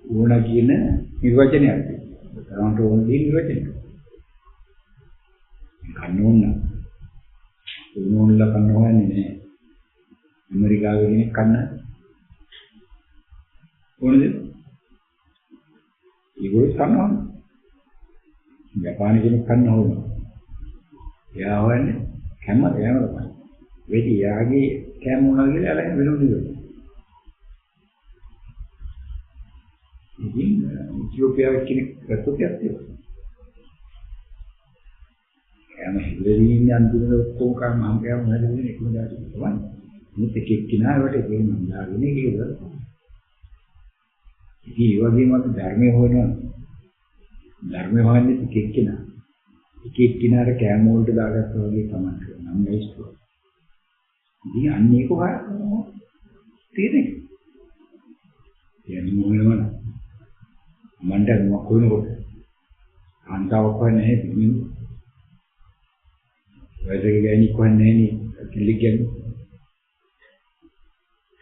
ඕන කියන නිර්වචනයක් තියෙනවා. තරන්ට ඕන දේ නිර්වචනයක්. කන්නෝන්න. ඕනෝන්ලා කන්න හොයන්නේ නැහැ. ඇමරිකාවේ කෙනෙක් කන්න ඕනද? ඒගොල්ලෝ කන්නවා. ජපානයේ කෙනෙක් කන්න ඕන. එයා හොයන්නේ කැම තමයි. වෙටි යාගේ කැම මොනවද කියලා අරගෙන වෙනුනේ. ඉතින් ඉතිෝපියාවේ කෙනෙක් ගත්තොත් යන්නේ. එයාම හිලෙලින් යන්තිමට ඔක්කොම කම මම කියව මොනවද එකම දාට තමයි. මුත් එක එක්කිනාවට ඒක මම දාගෙන ඉන්නේ. ඉතින් ඒ වගේම අපි ධර්මයේ හොයනවා. ධර්මයේ හොයන්නේ එක එක්කිනා. එක එක්කිනාට කැම වලට දාගත්තා වගේ තමයි කරනවා. නම් මේස්තු. ඉතින් අන්නේ කොහොමද තියෙන්නේ? යන්නේ මොනවද? මන්ට මොකක් වෙනකොට කාන්තාවක් වෙන්නේ නැහැ පිළිමින් වැඩේ ගෑණි කොහන්නේ නැහැ නේ කිලි කියන්නේ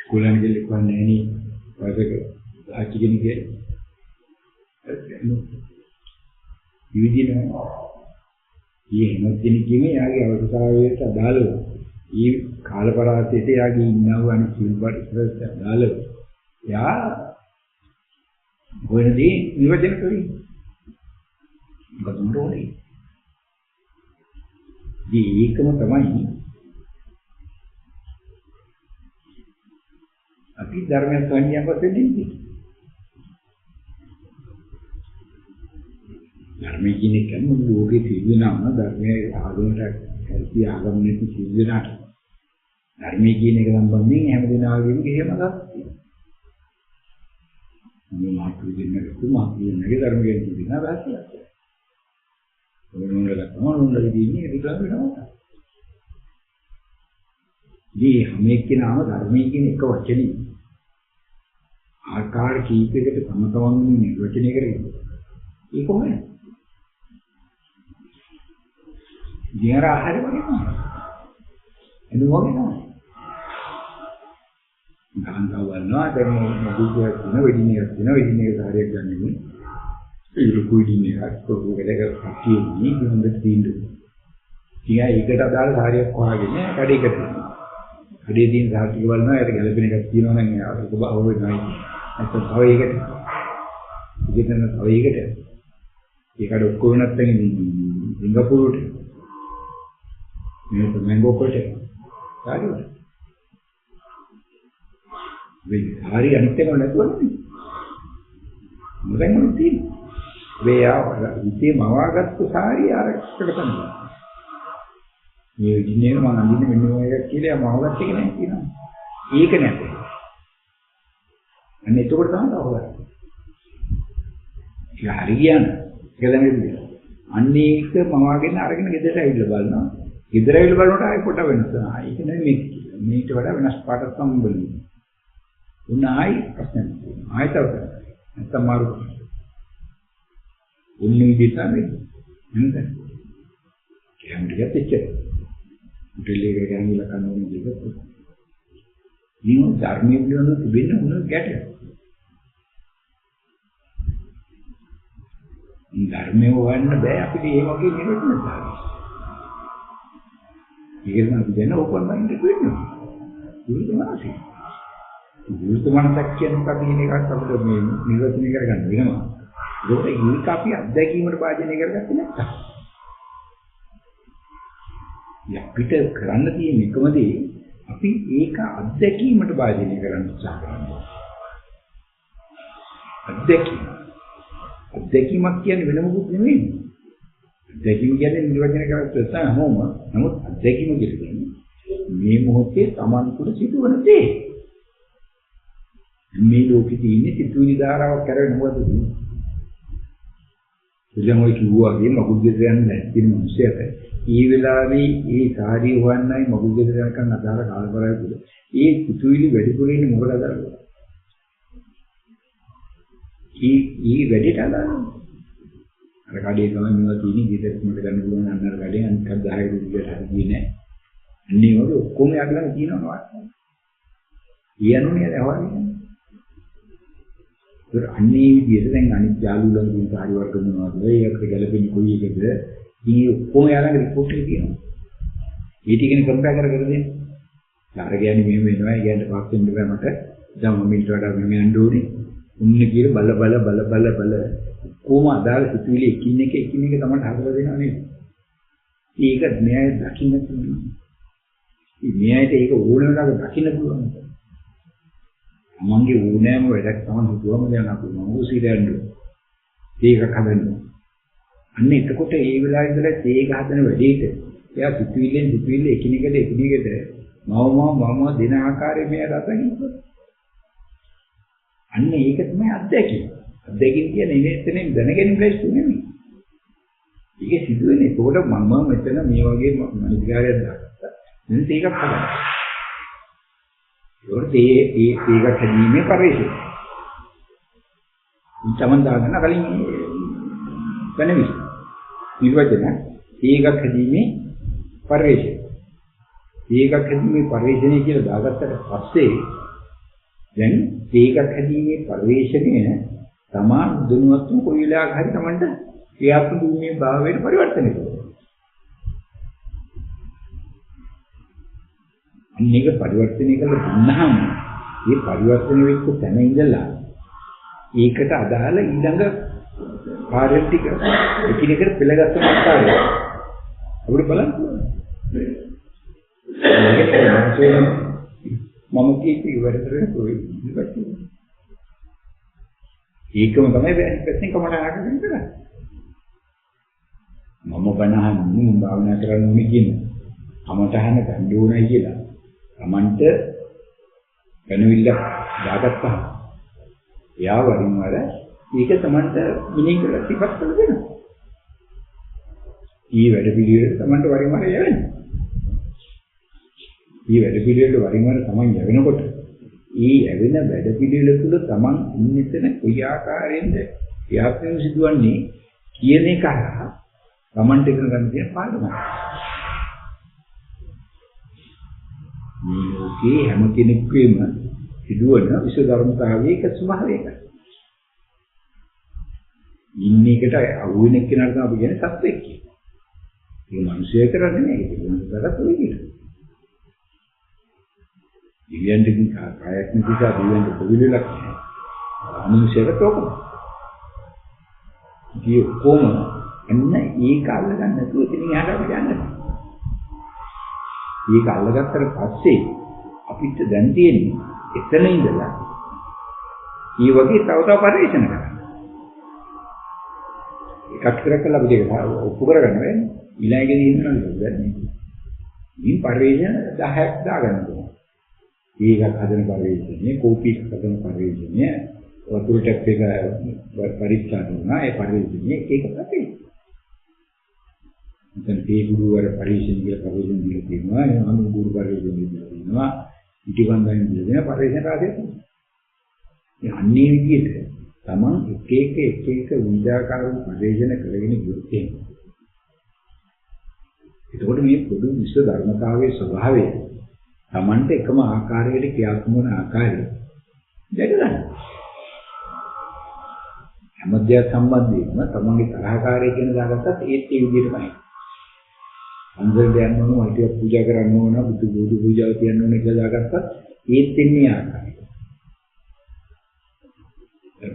ස්කූලෙන් ගිහලා කොහන්නේ නැහැ නේ වැඩේ ආච්චි කෙනෙක්ගේ ඉවිදිනවා ඊමත්දින කියන්නේ යාගේ අවශ්‍යතාවයට අදාළව ඊ කාලපරාසයට යාගේ ඉන්නව අනිත් සිල්පත් අදාළව යා වෙනදී නිවැරදි කරේ. මොකද උඹෝනේ. ඒකම තමයි අපි ධර්මයෙන් සංඥාවක් දෙන්නේ. ධර්මයේ කියන්නේ කන්නේ ලෝකේ තිබෙනම ධර්මයේ ආගමට ඇති ආගමනේ තිබෙනාට ධර්මයේ කියන එක සම්බන්ධයෙන් හැම දිනාගෙම එහෙම ගත්තා. මේ මාතෘ දෙන්නගේ ධර්ම ගැන කියන රහසියක්. ඕනෝන්ලගේ දින්නේ ඒක වෙනවා. මේ හැම කෙනාම ධර්මයේ කියන එක වචනේ ආකාර කීපයකට තම තමන්ගේ නිර්වචනය කරගෙන ඒක කොහොමද? ජීවර ආහාර වගේ තමයි. එළු වගේ තමයි. ගාන්ධා වල්නවා දැන් මොකද කියන වෙඩිනේ සාරියක් ගන්නෙ ඒ ලුකුයිනේ අක්කෝ වැඩක කටියේ ගොන්ද තීන්දුව. ඉතින් ඒකට අදාළ සාරියක් හොයාගෙන කඩේකට යනවා. කඩේ තියෙන සාරිය වල්නවා ඒකට ගැලපෙන එකක් තියෙනවා නම් ඒක බව වෙනයි. නැත්නම් තව ඒකට. ඉතින් තව ඒකට. ඒකට ඔක්කොම නැත්නම් සිංගප්පූරුවට. මේක මැංගෝ කොට. සාරියට. මේ හරි අනිත් එක නැතුවනේ. මොකෙන්ද තියෙන්නේ? මේ ඉතේ මවාගත්තු සාරිය ආරක්ෂක තමයි. මේ විදිහේ මම අඳින්න මෙන්න ඔය එකක් කියලා මවගත්ත එක නෑ කියනවා. ඒක නැතේ. අන්න එතකොට තමයි අවුල. ඒක හරි කියන. ඒක ළඟදී. අන්න ඒක මවාගෙන අරගෙන ගෙදරට ඇවිල්ලා බලනවා. ගෙදර ඇවිල්ලා බලනකොට ආයෙ කොට වෙනස. ඒක නෙමෙයි මේකට වඩා වෙනස් පාටක් සම්බන්ධයි. උනායි ප්‍රශ්න තියෙනවා. ආයතව නැත්නම් මාරු කරනවා. උන්නේ විදිහටම නේද? කැමරේ ගැටෙච්ච. උඩලේ ගෑනිලා කනෝනේ දෙක. නියම ධර්මයේ පිළිබඳව තිබෙන මොන ගැටයක්. ධර්මයේ වන්න බෑ අපිට මේ වගේ නිරෝධන සාරය. ඒකෙන් අපි දැන ඕපන් මයින්ඩ් එක වෙනවා. ඒක තමයි. විරුද්ධමනසක් කියන කපින එකක් අපිට මේ නිර්වචනය කරගන්න වෙනවා. ඒක අපි අත්දැකීමට භාජනය කරගත්තේ නැත්තම්. අපිට කරන්න තියෙන එකම දේ අපි ඒක අත්දැකීමට භාජනය කරන්න උත්සාහ කරනවා. අත්දැකීමක් කියන්නේ වෙන මොකුත් නෙමෙයි. අත්දැකීම කියන්නේ නිර්වචනය කරගත්ත තමයි. නමුත් අත්දැකීම කියන්නේ මේ මොහොතේ Taman තුළ සිදුවන දේ. මේ ලෝකෙ තියෙන සිතුවිලි ධාරාවක් කරගෙන මොකද වෙන්නේ? ඉතින් ඔය කිව්වාගේ මගුල් ගෙදර යන්න නැති මිනිස්සුන්ට ඒ වෙලාවේ ඒ සාරිය හොයන්නයි මගුල් ගෙදර යනකන් අදාළ කාලපරාය තුල ඒ සිතුවිලි වැඩිපුර ඉන්නේ මොකද අදාළද? ඒ වැඩේට අදාළද? අර කඩේ තමයි මේවා තියෙන්නේ ගෙදර මට ගන්න පුළුවන් අන්න අර කඩේ අනිත් 10 රුපියලට හරි ගියේ නැහැ. අන්නේ වගේ ඔක්කොම යටලා තියෙනවා නේද? කියනුනේ නැවන්නේ. ඒක අන්නේ විදිහට දැන් අනිත් යාළුවෝ ළඟින් කාර්ය වර්ග මොනවද? ඒකට ගැලපෙන්නේ කොයි එකද? ඉතින් ඔක්කොම යාළඟ රිපෝට් එක තියෙනවා. ඒ ටිකනේ කම්පයර් කර දෙන්නේ. අර කියන්නේ මෙහෙම වෙනවා. ඒ කියන්නේ පාස් වෙන්න බෑ මට. දැන් මම ඊට වඩා මෙහෙම යන්න ඕනේ. උන්න කියලා බල කොහොම අදාළ සිතුවිලි එකින් එක තමයි හදලා දෙනවා නේද? ඒක න්‍යාය දකින්න පුළුවන්. මේ න්‍යායට ඒක ඕන වෙලාවක දකින්න පුළුවන්. මමගේ ඕනෑම වැඩක් තමයි හිතුවම දැන් අපි මොහොසිරයන්ද. ඒක හදන්න. අන්න එතකොට ඒ වෙලාවේ ඉඳලා ඒක හදන වැඩේට එයා සිතුවිල්ලෙන් එකිනෙකට මම දෙන ආකාරයේ මේ රසකින්. අන්න ඒක තමයි අත්දැකීම. අත්දැකීම කියන්නේ එතනින් දැනගැනීම ලැස්ති නෙමෙයි. ඒක සිදුවෙන්නේ ඒකට මම මෙතන මේ වගේ මනිකාරයක් දාගත්තා. දැන් ඒකක් හදන්න. ඒකට හැදීමේ පරිශය. ඉතමන් දාගන්න කලින් වෙනවි. නිර්වචන ඒකක් හැදීමේ පරිශය. ඒකක් හැදීමේ පරිශය කියලා දාගත්තට පස්සේ දැන් ඒකක් හැදීමේ පරිශය තමා දුනුවත්තු කොයි වෙලාවක හරි Tamanට ක්‍රියාත්මක වීමේ භාවයට පරිවර්තනය කරනවා. අන්නේක පරිවර්තනය කළ දුන්නාම මේ පරිවර්තන වෙච්ච තැන ඉඳලා ඒකට අදාළ ඊළඟ කාර්ය ටික එකිනෙකට පෙළගස්සන ආකාරය අපිට බලන්න පුළුවන්. මම කීපී ඉවරතරේ කොයි ඉවත් ඒකම තමයි පැත්තෙන් කමට ආගෙන කරන්නේ. මම බණහන් භාවනා කරන්න ඕනේ කියන කමටහන ගන්න ඕනයි කියලා. Tamanට වෙනවිල්ල දාගත්තා. එයා වරින් වර ඒක Tamanට මිනිහ කරලා ඉවත් කරලා දෙනවා. ඊ වැඩ පිළිවෙල Tamanට වරින් වර යවෙනවා. ඊ වැඩ පිළිවෙල වරින් වර Taman යවෙනකොට ඊ ඇවෙන වැඩ පිළිවෙල තුළ Taman ඉන්නතන කොයි ආකාරයෙන්ද ක්‍රියාත්මක සිදුවන්නේ කියන එක Tamanට ඉගෙන ගන්න තියෙන පාඩමයි. මේ ලෝකේ හැම කෙනෙකුගේම සිදුවන විශ්ව ධර්මතාවයේ එක ස්වභාවයක. ඉන්නේ එකට අහුවෙන එක්කෙනාට තමයි අපි කියන්නේ සත්වෙක් කියලා. ඒ මිනිස්සු කරන්නේ නෑ ඒක මොනවාද ඔය කියලා. දිව්‍යන්තකින් කායයක් නිසා දිව්‍යන්ත පොවිලක් නෑ. මිනිස්සුන්ට තෝකම. ඉතින් කොහොම එන්න ඒක අල්ලගන්න නැතුව ඉතින් එහාට යන්න. ඒක අල්ලගත්තට පස්සේ අපිට දැන් තියෙන්නේ එතන ඉඳලා ඊ වගේ තව පරිශන කරන්න. එකක් කරකලා අපිට ඒක ඔප්පු කරගන්න වෙන්නේ. ඊළඟට ඉන්නවා නේද? මේ පරිශන 10ක් දාගන්න ඕනේ. ඒකත් හදන පරිශනේ, කෝපි හදන පරිශනේ, වතුර ටැප් එක පරීක්ෂා කරනවා. ඒ පරිශනේ ඒක තමයි. දැන් මේ ගුරු වර පරිශන කියලා පරිශන දීලා තියෙනවා. ඒ අනු ගුරු පරිශන දීලා තියෙනවා. ඉටිවන්දන් දීලා පරිශන රාජේ. මේ අන්නේ විදිහට තමන් එක විවිධාකාර පරිශන කරගෙන ඉන්නේ. එතකොට මේ පොදු විශ්ව ධර්මතාවයේ ස්වභාවය තමන්ට එකම ආකාරයකට ක්‍රියාත්මක වන ආකාරය දැක ගන්න. හැමදේම සම්බන්ධයෙන්ම තමන්ගේ තරහකාරය කියන දාගත්තත් ඒත් ඒ විදිහටමයි. අන්දරට යන්න ඕන, වයිටියක් පූජා කරන්න ඕන, බුදු පූජාව තියන්න ඕන කියලා දාගත්තත් ඒත් එන්නේ ආකාරය.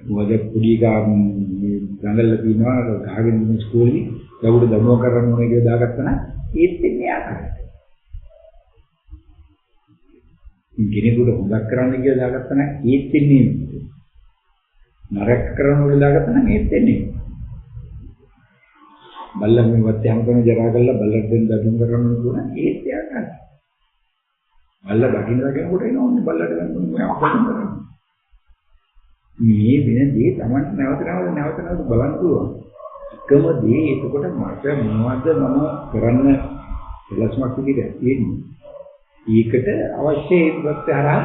මොකද පොඩි ගංගල්ලා තියනවා ගහගෙන ඉන්න ස්කෝලේ දවුඩ දනුව කරන්න ඕන කියලා දාගත්තා නම් ඒත් එන්නේ ආකාරය. කෙනෙකුට හොදක් කරන්න කියලා දාගත්තා නම් ඒත් එන්නේ නරක කරන්න ඕන දාගත්තා නම් ඒත් එන්නේ. බල්ලා මේ වත්තේ හැමතැනම ජරා කරලා බල්ලට දෙන්න දඩුම් කරන්න ඕන ඒත් ආකාරය. බල්ලා දකින්න කෙනෙකුට එනෝනේ බල්ලට ගන්න මොනවා කරන්නේ. මේ වෙනදී Taman නැවත බලන්න පුළුවන්. එකම දේ එතකොට මට මොනවද මම කරන්න එලස්මක් විදිහට තියෙන්නේ. ඒකට අවශ්‍ය ඒවත් හරහා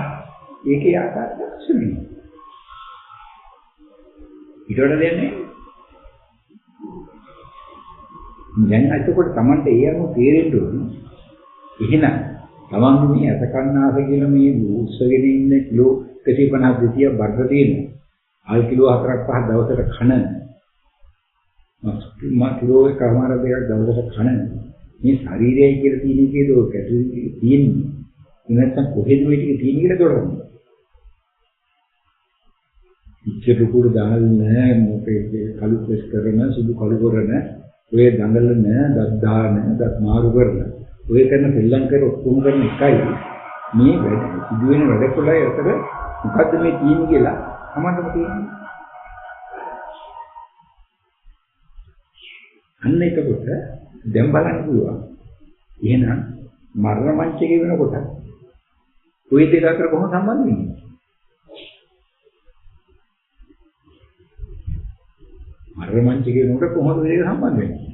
ඒකේ ආකාරයක් සුමිනවා. ඊට වඩා දෙන්නේ දැන් එතකොට Tamante ඒ අනුව තේරෙන්න ඕනේ. එහෙනම් තමන්ගේ මේ අතකන්නාස කියන මේ උස්සගෙන ඉන්න කිලෝ 150 200 බර්ග තියෙන ආල් කිලෝ 4ක් 5ක් දවසට කන මස් කිලෝ එකමාර දෙකක් දවසට කන මේ ශරීරයයි කියලා තියෙන එකේ දෝක තියෙන්නේ නැත්නම් කොහෙද මේ ටික තියෙන්නේ කියලා දොරන්නේ ඉච්ඡතු කුඩ දාල් නැහැ මොකේ කළු ප්‍රෙස් කරන සුදු කළු කරන ඔය දඟලන දත් දාන දත් මාරු කරන ඔය කරන පිල්ලම් කර ඔක්කොම කරන එකයි මේ වැඩ සිදුවෙන වැඩ කොටයි අතර මොකද්ද මේ තියෙන්නේ කියලා අමතක තියෙන්නේ අන්න ඒකකොට දැන් බලන්න පුළුවන් එහෙනම් මරණ මංචකේ වෙනකොට ඔය දෙක අතර කොහොමද සම්බන්ධ වෙන්නේ මරණ මංචකේ වෙනකොට කොහොමද මේක සම්බන්ධ වෙන්නේ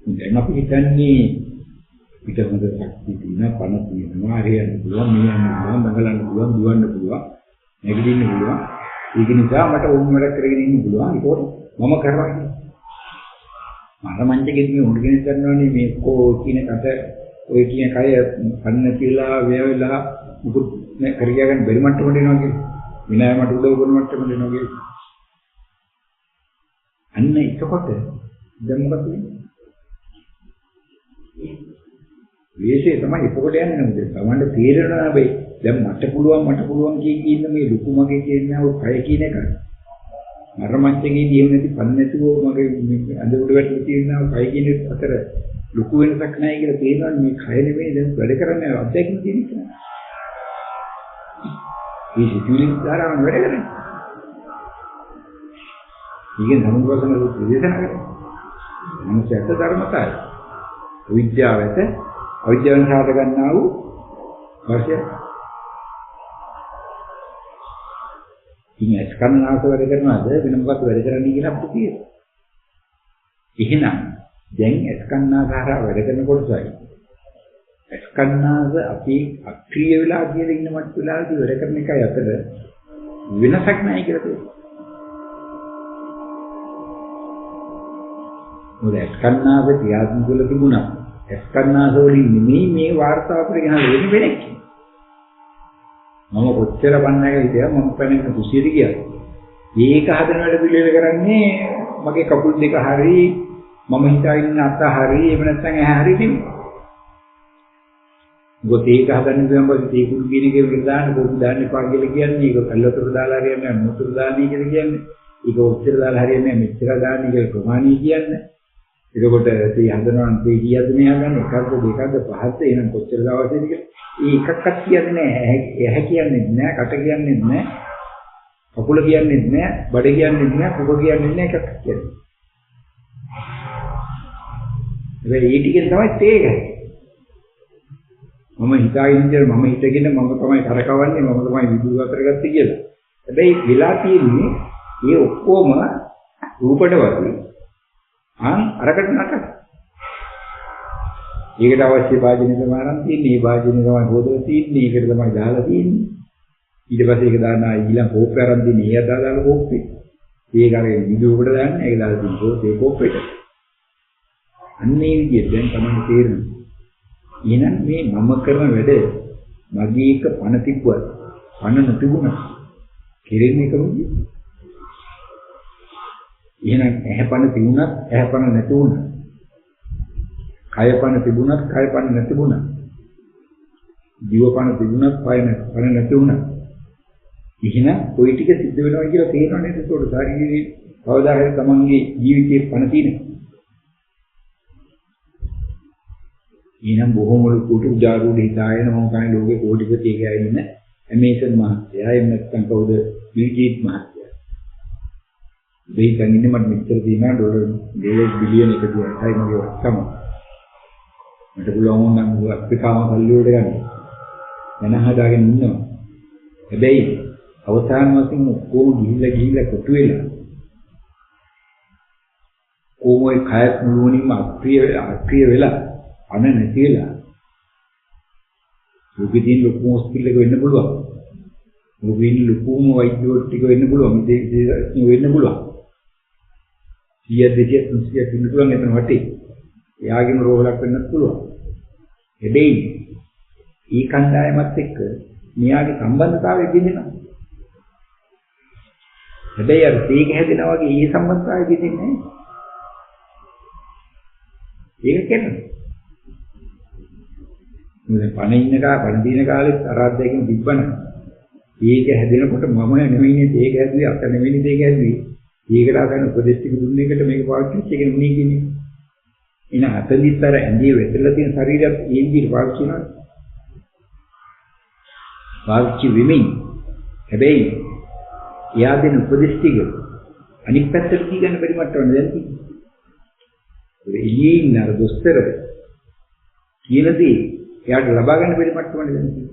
දැන් අපි හිතන්නේ පිටමද ශක්තිය තියෙන පණ තියෙනවා හරියන්න පුළුවන් මියන්න පුළුවන් දඟලන්න පුළුවන් දුවන්න පුළුවන් නැගිටින්න පුළුවන් ඒක නිසා මට ඕන වැඩ කරගෙන ඉන්න පුළුවන් ඒකෝට මම කරනවා මරණ මංචකේදී උඩගෙන කරනවානේ මේ කෝ කියන කට ඔය කියන කය පන්න කියලා වේවලා මුකුත් කරියා ගන්න බැරි මට්ටමට එනවා කියන්නේ විනාය මට උදව් කරන මට්ටමට එනවා කියන්නේ අන්න එතකොට දැන් මොකද වෙන්නේ වේශේ තමයි එතකොට යන්නේ නේද? තමන්ට තේරෙනවා හැබැයි දැන් මට පුළුවන් කියන මේ ලুকু මගේ කියනවා කය කියන එක. මරමච්චකේදී එහෙම නැති පන්න නැතුව මගේ අඳ උඩ වැටලා තියෙනවා කය කියන අතර ලুকু වෙනසක් නැහැ කියලා තේරෙනවා මේ කය නෙමෙයි දැන් වැඩ කරන්නේ අත්දැකීම තියෙන එක. මේ සිතුවිලි ධාරාවන් වැඩ කරන්නේ. ඊගෙන සමුද්‍රසන විදේශනා කරනවා. මනසට ධර්මතාවය. විද්‍යාවට අවිද්‍යාවෙන් සාත ගන්නා වූ අවශ්‍ය ඉන්නේ ස්කන්නාස වැඩ කරනවාද වෙන මොකක්ද වැඩ කරන්නේ කියලා අපිට තියෙනවා. එහෙනම් දැන් ස්කන්නාසාර වැඩ කරන කොටසයි ස්කන්නාස අපි අක්‍රීය වෙලා කියලා ඉන්න මත් වෙලාවදී වැඩ කරන එකයි අතර වෙනසක් නැහැ කියලා තියෙනවා. මොකද ස්කන්නාස ක්‍රියාත්මක වෙලා තිබුණා ස්කන්නාස වලින් නෙමෙයි මේ වාර්තාව අපිට ගහලා වෙන්නේ වෙනෙක්. මම කොච්චර බන්නක හිටියා මම පැනෙන්න කුසියට ගියා. මේක හදන වැඩ පිළිවෙල කරන්නේ මගේ කකුල් දෙක හරි මම හිතාගෙන අත හරි එහෙම නැත්නම් ඇහැ හරි තිබුණා. මොකද ඒක හදන්න ගියාම ඒ කුඩු කියන එකේ විතර දාන්න පොඩි දාන්න එපා කියලා කියන්නේ ඒක කල්ලතර දාලා හරියන්නේ නැහැ මොතර දාන්නේ කියලා කියන්නේ. ඒක ඔච්චර දාලා හරියන්නේ නැහැ මෙච්චර දාන්නේ කියලා ප්‍රමාණී කියන්නේ. එතකොට ඒ හඳනවා නම් ඒ කීයද මේ හදන්නේ එකක්ද දෙකක්ද පහක්ද එහෙනම් කොච්චර දවසේද කියලා ඒ එකක්වත් කියන්නේ නැහැ ඇහැ කියන්නේ නැහැ කට කියන්නේ නැහැ කකුල කියන්නේ නැහැ බඩ කියන්නේ නැහැ කුක කියන්නේ නැහැ එකක් කියන්නේ ඒ ටිකෙන් තමයි තේරෙන්නේ මම හිතාගෙන මම හිතගෙන මම තමයි කරකවන්නේ මම තමයි විදුරු අතර ගත්තේ කියලා හැබැයි වෙලා තියෙන්නේ මේ ඔක්කොම රූපඩ වගේ අරකට නටන. ඒකට අවශ්‍ය වාජනේ තමයි අරන් තියෙන්නේ. මේ වාජනේ තමයි හොදලා තියෙන්නේ. ඒකට තමයි දාලා තියෙන්නේ. ඊට පස්සේ ඒක දාන්න ඊළඟ කෝප්පේ අරන් දෙන්නේ. ඒ අදාළ කෝප්පේ. ඒක අර විදුවකට දාන්නේ. ඒක දාලා තියෙන්නේ ඒ කෝප්පෙට. අන්නේ විදිහට දැන් තමයි තේරෙන්නේ. එහෙනම් මේ මම කරන වැඩ මගේ එක පණ තිබ්බත් පණ නොතිබුණා. කෙරෙන්නේ කොහොමද? එහෙනම් ඇහැ පණ තිබුණත් ඇහැ පණ නැති වුණා. කය පණ තිබුණත් කය පණ නැති වුණා. ජීව පණ තිබුණත් පණ නැති වුණා. එහෙනම් කොයි ටික සිද්ධ වෙනවා කියලා තේරෙනවා නේද? ඒකට ශාරීරික කවදා හරි තමන්ගේ ජීවිතේ පණ තියෙනවා. එහෙනම් බොහොම ලොකුට උදාරුඩ හිතාගෙන මම කන්නේ ලෝකේ කෝටිපති එකයි ඉන්න ඇමේසන් මහත්තයා එහෙම නැත්නම් කවුද බිල් ගේට්ස් මහත්තයා. මේ කන්නේ මට මෙච්චර තියෙනවා ඩොලර් බිලියන 1.8යි මගේ වත්තම. මට පුළුවන් නම් අප්‍රිකාව සල්ලි වලට ගන්න. වෙන හදාගෙන ඉන්නවා. හැබැයි අවසාන වශයෙන් ඔක්කොම ගිහිල්ලා කොටු වෙලා කොහොමයි කයත් මුළුමනින්ම අක්‍රිය වෙලා අන නැතිලා ලෝකෙදී ලොකුම හොස්පිටල් එක වෙන්න පුළුවන්. ලෝකෙදී ලොකුම වෛද්‍යවරු ටික වෙන්න පුළුවන්. මේ වෙන්න පුළුවන්. 100 200 300 ඉන්න පුළුවන් එතන වටේ. එයාගේම රෝහලක් වෙන්නත් පුළුවන්. හැබැයි ඊ කණ්ඩායමත් එක්ක මෙයාගේ සම්බන්ධතාවය බිඳෙනවා. හැබැයි අර තේක හැදෙනා වගේ ඊ සම්බන්ධතාවය බිඳෙන්නේ නැහැ. ඒක කියන්නේ. මොකද පණ දින කාලෙත් අරාද්දයෙන් තිබ්බනම් ඒක හැදෙනකොට මම නෙවෙයිනේ තේක හැදුවේ අත නෙවෙයිනේ තේක හැදුවේ. ඒකට අතන උපදෙස් ටික දුන්න එකට මේක පාවිච්චි කරච්ච එක නෙවෙයි කියන්නේ. එන අතදිත්තර ඇඳේ වෙතලා තියෙන ශරීරයත් ඒ විදිහට පාවිච්චි කරනවා. පාවිච්චි වෙමින් හැබැයි එයා දෙන උපදෙස් ටික අනිත් පැත්තට දී ගන්න බැරි මට්ටමක් දැන් තියෙනවා. ඒ එළියේ ඉන්න අර දොස්තර කියනදී එයාට ලබා ගන්න බැරි මට්ටමක් දැන් තියෙනවා.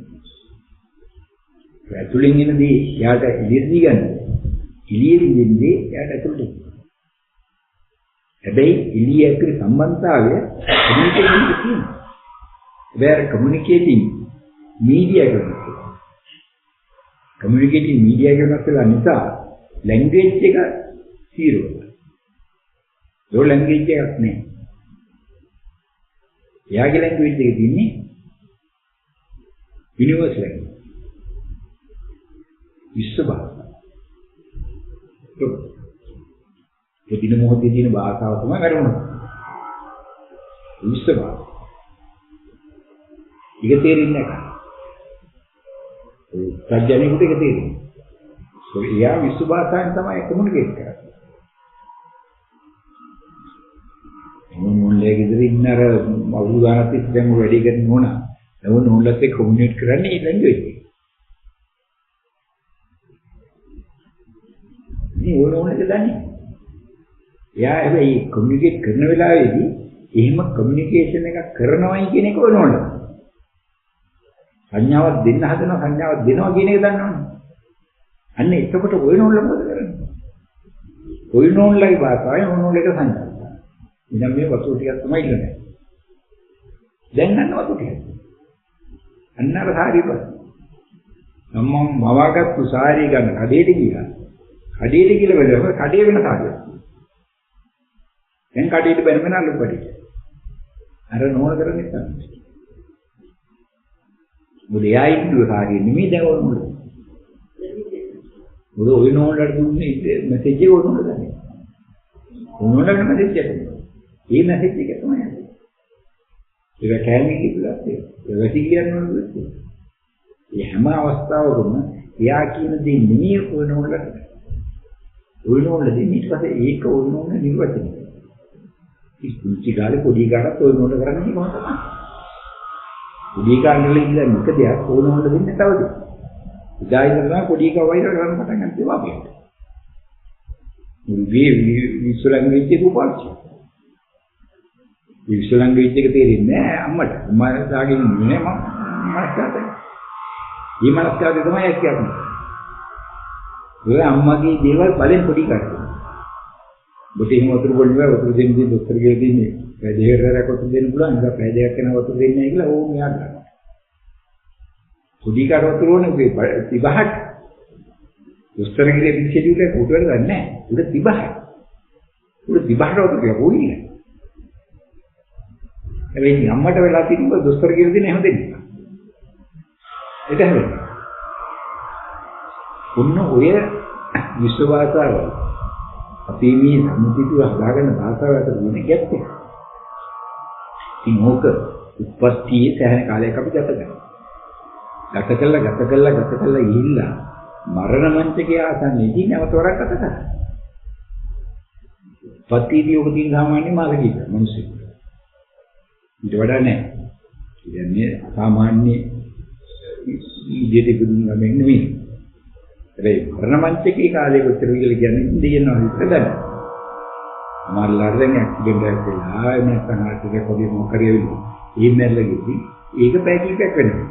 ඇතුලින් එනදී එයාට එළියට දී ගන්න. එළියෙන් දෙන්නේ එයාට ඇතුළට. හැබැයි එළිය ඇතුළේ සම්බන්ධතාවය කමියුනිකේෂන් එකේ තියෙනවා. හැබැයි කමියුනිකේටිං මීඩියා කරනවා. කමියුනිකේටිං මීඩියා කරනවා නිසා ලැන්ග්වේජ් එක සීරෝ. ඒ ලැන්ග්වේජ් එකක් නෑ. එයාගේ ලැන්ග්වේජ් එකේ තියෙන්නේ යුනිවර්සල් ලැන්ග්වේජ්. විශ්ව භාෂා. ඒ දින මොහොතේ තියෙන භාෂාව තමයි වැඩමුණ. විශ්ව භාෂා. ඒක තේරෙන්නේ නැහැ. ඒ සත්‍යණේකට ඒක තේරෙන්නේ. ඒ යා විශ්ව භාෂාවෙන් තමයි කොමියුනිකේට් කරන්නේ. මොන්නේ ගෙදර ඉන්න අර අවුරුදු ගානක් තිස්සේ දැන් වැඩි කරන ඕන. නෝන්ලත් එක්ක කොමියුනිකේට් කරන්නේ ඒ ලැන්ග්වේජ් එක. මේ ඕනෝනක දන්නේ. එයා හැබැයි කොමියුනිකේට් කරන වෙලාවේදී එහෙම කොමියුනිකේෂන් එකක් කරනවයි කියන එක ඕනෝන. සංඥාවක් දෙන්න හදනවා සංඥාවක් දෙනවා කියන එක දන්නවනේ. අන්න එතකොට ඕනෝනල මොකද කරන්නේ? ඕනෝනලයි භාෂාවයි ඕනෝනලක සංඥාවක්. ඉතින් මේ වතුර ටිකක් තමයි ඉන්නේ. දැන් ගන්න වතුර ටික. අන්න අර සාරිය පස්සේ. මම මවාගත්තු සාරිය ගන්න කඩේට ගියා. කඩේට කියලා බලව කඩේ වෙන සාරියක්. දැන් කඩේට බැලුම නලු පඩි. අර නෝන කරන්නේ තමයි. මොකද එයා ඉන්දුව සාරිය නෙමෙයි දැන් ඕනොල්ල. මොකද ඔය නෝනලට දුන්නේ මැසේජ් එක ඕනොල්ල දන්නේ. ඕනොල්ලට මැසේජ් එක. මේ මැසේජ් එක තමයි. ඒක කැමී කියලා ඒ වැටි කියන්නේ. මේ හැම අවස්ථාවකම එයා කියන දේ නෙමෙයි ඕනොල්ලට. ඕනෝන දෙන්නේ ඊට පස්සේ ඒක ඕනෝන නිර්වචනය. ඉස්කුල්චි ගාලේ පොඩි කාටත් ඕනෝන කරන්නේ කොහොමද? පොඩි කාණ්ඩවල ඉඳලා එක දෙයක් ඕනෝන දෙන්නේ තවද? ඉදා ඉඳලා පොඩි කා වෛර කරන්න පටන් ගන්න ඒවා අපිට. මේ විශ්වලංගවිච්ච රූපාංශ. විශ්වලංගවිච්ච එක තේරෙන්නේ නැහැ අම්මට. අම්මා දාගෙන ඉන්නේ මම මනස්කාරයි. මේ මනස්කාරය තමයි ඇක්ක කියන්නේ. ඔය අම්මගේ දේවල් බලෙන් පොඩි කරා. ඔබට එහෙම වතුර බොන්නේ වතුර දෙන්නේ දොස්තර කියලා දෙන්නේ. පැය දෙකකට වතුර දෙන්න පුළුවන්. ඒක පැය දෙකක් යන වතුර දෙන්නේ නැහැ කියලා ඕම් මෙයා ගන්නවා. පොඩි කර වතුර ඕනේ 35ක්. දොස්තර කියලා පිළිෂෙඩියුල් එක උඩ වෙලා නැහැ. උඩ 35ක්. උඩ 35ට වතුර කියලා පොඩි නෑ. හැබැයි අම්මට වෙලා තිබ්බ දොස්තර කියලා දෙන්නේ එහෙම දෙන්නේ. ඒක හැබැයි ඔන්න ඔය විශ්ව භාෂාව අපි මේ සම්මුතිය හදාගන්න භාෂාව අතර වෙන ගැටයක්. ඉතින් ඕක උපත්තියේ සෑහෙන කාලයක් අපි ගත කරනවා. ගත කළා ගිහිල්ලා මරණ මංචකයේ ආසන්නයේදී නැවතවරක් ගත කරා. උපත්තියේදී ඔබ තියෙන සාමාන්‍ය මාර්ගයක මිනිස්සු. ඊට වඩා නැහැ. කියන්නේ අසාමාන්‍ය ඉදිරියට ඉදුණු ගමන් නෙමෙයි. හැබැයි මරණ මංචකේ කාලේ කොච්චර කියලා කියන්නේ දෙයනවා හිතදන්න. අමාරුලාට දැන් ඇක්සිඩන්ට් එකක් වෙලා එහෙම නැත්නම් හાર્ට් එකක් වගේ මොකක් හරි වෙනවා. ඒ මැරෙලගෙදි ඒක පැය කිහිපයක් වෙනවා.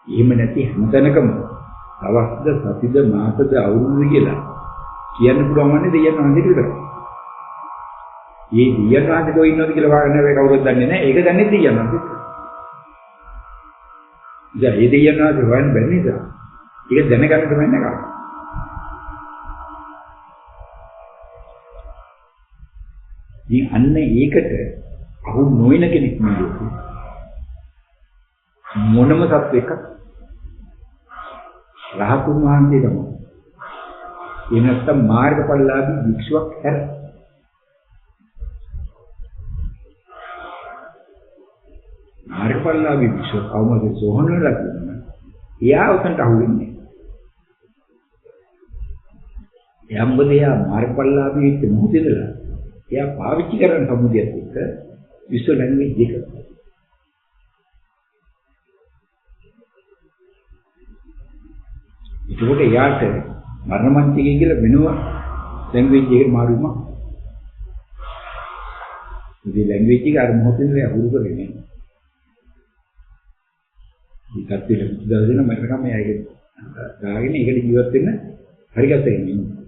එහෙම නැති හැමතැනකම අවස්ද සතිද මාසද අවුරුද්ද කියලා කියන්න පුළුවන් වන්නේ දෙයයන් වහන්සේට විතරයි. මේ දෙයයන් වහන්සේ කොහේ ඉන්නවද කියලා වාගන්න වෙයි කවුරුත් දන්නේ නැහැ. ඒක දන්නේ දෙයයන් වහන්සේ. ඉතින් මේ දෙයයන් වහන්සේ හොයන්න බැරි නිසා ඒක දැනගන්න තමයි නේද? ඉතින් අන්න ඒකට අහු නොවන කෙනෙක් නෙවෙයි. මොනම සත්වෙක රහතුන් වහන්සේ තමයි. ඒ නැත්තම් මාර්ගඵලලාභී වික්ෂුවක් හැර. මාර්ගඵලලාභී වික්ෂුව කවමද සෝහන වෙලා තියෙනවා. එයා උතන්ට අහු වෙන්නේ. එයා මොකද එයා මාර්ගඵලලාභී වෙච්ච මොහොතේදලා එයා පාවිච්චි කරන සමුදයත් එක්ක විශ්ව ලැන්ග්වේජ් එක. ඒකට එයාට මරණ මන්ත්‍රිකය කියලා වෙනව ලැන්ග්වේජ් එකකට මාරු වුණා. මේ ලැන්ග්වේජ් එක අර මොහොතේදී අහුරු කරගෙන ඒකත් පිළිදෙන මම මේක දාගෙන ඒකට ජීවත් වෙන්න හරි ගැටෙන්නේ ඉන්නේ.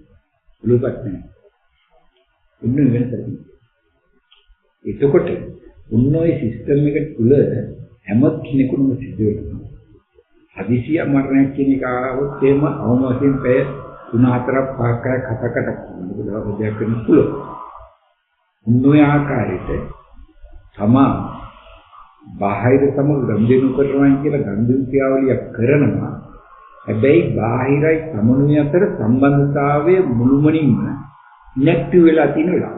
ලෝකත් නැහැ. උන්නේ වෙනසක්. එතකොට උන්නෝයි සිස්ටම් එක තුල හැම කෙනෙකුම සිද්ධ වෙනවා. හදිසිය මරණයක් කියන එක ආවොත් එහෙම අවම වශයෙන් පැය 3-4ක් 5ක් 7කට මොකද දෙයක් වෙන්න පුළුවන්. උන්නෝයි ආකාරයට තමා බාහිර සමග ගම්දෙනු කරනවා කියලා ගම්දෙනු ක්‍රියාවලිය කරනවා. හැබැයි බාහිරයි සමනුය අතර සම්බන්ධතාවයේ මුළුමනින්ම ඉනැක්ටිව් වෙලා තියෙන වෙලාව.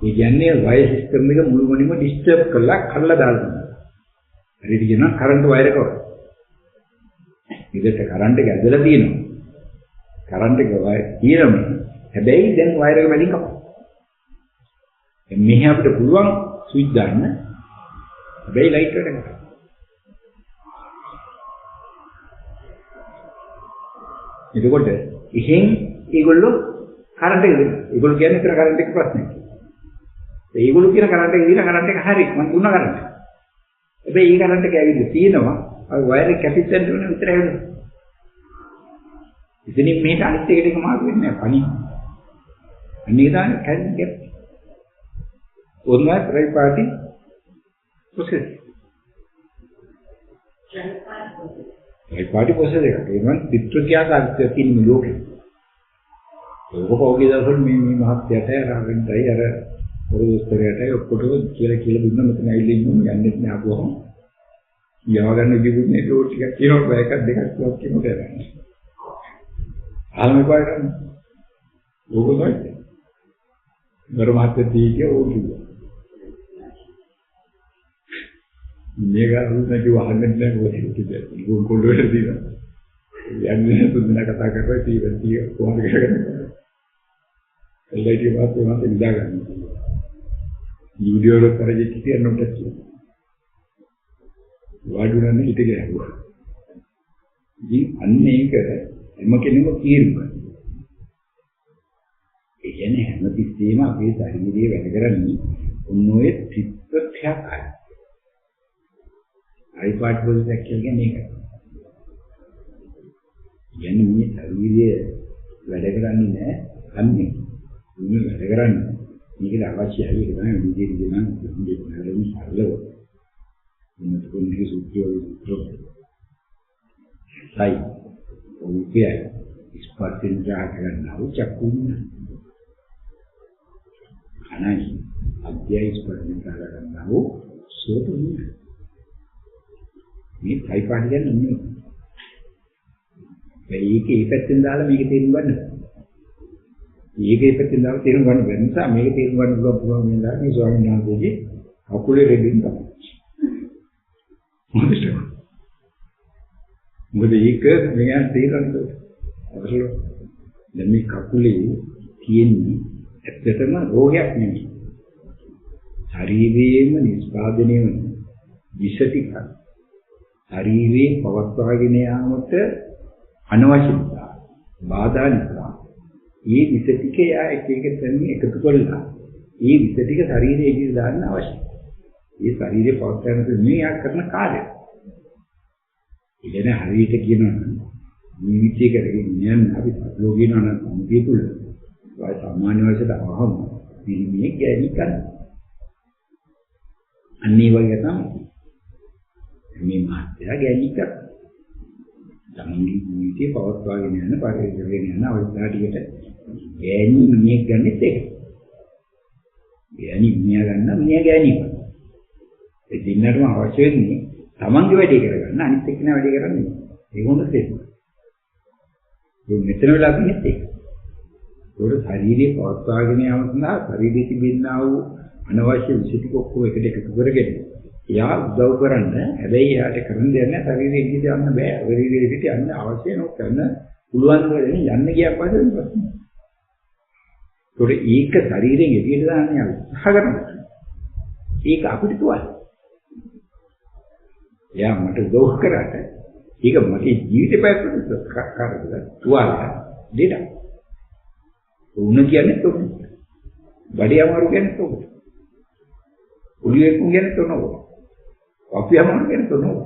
ඒ කියන්නේ වයර් සිස්ටම් එක මුළුමනින්ම ඩිස්ටර්බ් කරලා දානවා. හරියට කියනවා කරන්ට් වයර් එක වගේ. ඉතින් කරන්ට් එක ඇදලා තියෙනවා. කරන්ට් එක වයර් තියෙනවා. හැබැයි දැන් වයර් එක වැඩි කපනවා. මෙහි අපිට පුළුවන් ස්විච් දාන්න. හැබැයි ලයිට් එක නැහැ. එතකොට එහෙන් ඒගොල්ලෝ කරන්ට් එක දෙනවා. ඒගොල්ලෝ කියන්නේ කරන්ට් එක ප්‍රශ්නයක්. ඒගොල්ලෝ කියන කරන්ට් එක දින කරන්ට් එක හරි මම දුන්නා කරන්ට්. හැබැයි ඒ කරන්ට් එක ඇවිල්ලා තියෙනවා. අර වයර් එක කැපිටෙන්න වෙන විතරයි වෙන්නේ. ඉතින් මේක අනිත් එකට එක මාරු වෙන්නේ නැහැ. පණි. අනිත් දාන කැන්ඩ් ඔන්නත් රයි පාටි ප්‍රොසෙස්. රයි පාටි ප්‍රොසෙස් එක. ඒ කියන්නේ පිට්‍රක්‍රියාකාරීත්වය තියෙන ලෝකෙ. ඒක පොගේ දවසට මේ මහත්යට රාගෙන්ටයි අර පොරොස්තරයට ඔක්කොටම කියලා දුන්න මෙතන ඇවිල්ලා ඉන්නවා යන්නේ නැහැ අපුවම. යව ගන්න කිව්වොත් ඒක ටිකක් කියනවා බය එකක් දෙකක් තුනක් කියනවා දැනගන්න. ආල්මේ පාඩම්. ඕකයි. ධර්මාර්ථය තියෙන්නේ ඕකයි. මේක අරුණට වහන්න නැහැ මොකද කියන්නේ. ගෝල් කොල්ලට දීලා. යන්නේ තුන්දෙනා කතා කරලා ඉතින් කොහොමද කරන්නේ? එල්ලයිටි වාස්තු මත ඉඳා ගන්න. වීඩියෝ වල කරජෙත් කියනකොට කියනවා. වාඩුණන්නේ හිට ගෑවුවා. ඉතින් අන්න ඒක හැම කෙනෙම කියනවා. ඒ කියන්නේ හැමතිස්සෙම අපේ ශරීරයේ වැඩ කරන්නේ ඔන්නෝයේ ත්‍රිත්වක්ඛ්‍යාකාරයි. අයිපාඩ් ප්‍රොසෙස් කියන්නේ මේක. කියන්නේ මේ ශරීරයේ වැඩ කරන්නේ නැහැ අන්නේ. මේ වැඩ කරන්නේ මේකට අවශ්‍යයි ඒක තමයි විදිහට දෙනවා දෙන්න සරලව. මොනවද කොන්දේ සූත්‍රය සයි ඔය ස්පර්ශෙන් ජාග ගන්නව චක්කුන්න අනයි අධ්‍යය ස්පර්ශෙන් ජාග ගන්නව සෝතුන්න මේ සයිපාඩ් කියන්නේ මේකේ පැත්තෙන් දාලා මේක තේරුම් ගන්න. මේකේ පැත්තෙන් දාලා තේරුම් ගන්න බැරි නිසා මේක තේරුම් ගන්න පුළුවන් වෙනවා මේ ස්වාමීන් වහන්සේගේ අකුලේ රෙඩින් තමයි. මොකද ඒක මෙයන් තේරෙන්නේ අවශ්‍යයි. දැන් මේ කකුලේ තියෙන්නේ ඇත්තටම රෝගයක් නෙමෙයි. ශරීරයේම නිෂ්පාදනය වෙන විෂ ටික. ශරීරයේ පවත්වාගෙන යාමට අනවශ්‍ය නිසා බාධා නිසා මේ විෂ ටික යා එක තැන් එකතු කරලා මේ විෂ ටික ශරීරයේ ඉඳ දාන්න අවශ්‍යයි. මේ ශරීරයේ පවත්වාගෙන මේ යා කරන කාර්යය. ඉතින් හරියට කියනවා නම් ජීවිතය කරගෙන යන අපි ලෝකේන අනුකම්පිය තුල වයි සාමාන්‍ය වයසට අවහම පිළිමේ ගැලි ගන්න. අනිත් වගේ තමයි මේ මාත්‍යා ගැලි ගන්න. තමන්ගේ ජීවිතේ පවත්වාගෙන යන පරිවර්තනය යන අවස්ථාවකට ගෑණි මිනිහෙක් ගන්නෙත් ඒක. ගෑණි මිනිහා ගන්න මිනිහා ගෑණි. ඒ දෙන්නටම අවශ්‍ය වෙන්නේ තමන්ගේ වැඩේ කරගන්න අනිත් එක්කෙනා වැඩේ කරන්නේ. ඒක හොඳ දෙයක්. ඒ මෙතන වෙලා තියෙන්නේ ඒක. ඒක ශරීරයේ පවත්වාගෙන යාම සඳහා ශරීරයේ තිබෙනා වූ අනවශ්‍ය විශේෂික ඔක්කොම එකට එකතු කරගෙන එයා උදව් කරන්න. හැබැයි එයාට කරන්න දෙයක් නැහැ. ශරීරයේ ඉඳි යන්න බෑ. ශරීරයේ ඉඳි යන්න අවශ්‍ය නොකරන පුළුවන් වෙන්නේ යන්න ගියක් පස්සේ ප්‍රශ්න. ඒක ශරීරයෙන් එළියට දාන්න උත්සාහ කරනවා. ඒක අපිට තුවල්. එයා මට උදව් කරාට ඒක මගේ ජීවිතේ පැත්තට කරකවල තුවල් දෙඩ. උණ කියන්නේ තොක. බඩේ අමාරු කියන්නේ තොක. උලියේ කුන් කියන්නේ තොනව. අපි අමාරු කියන්නේ තොනව.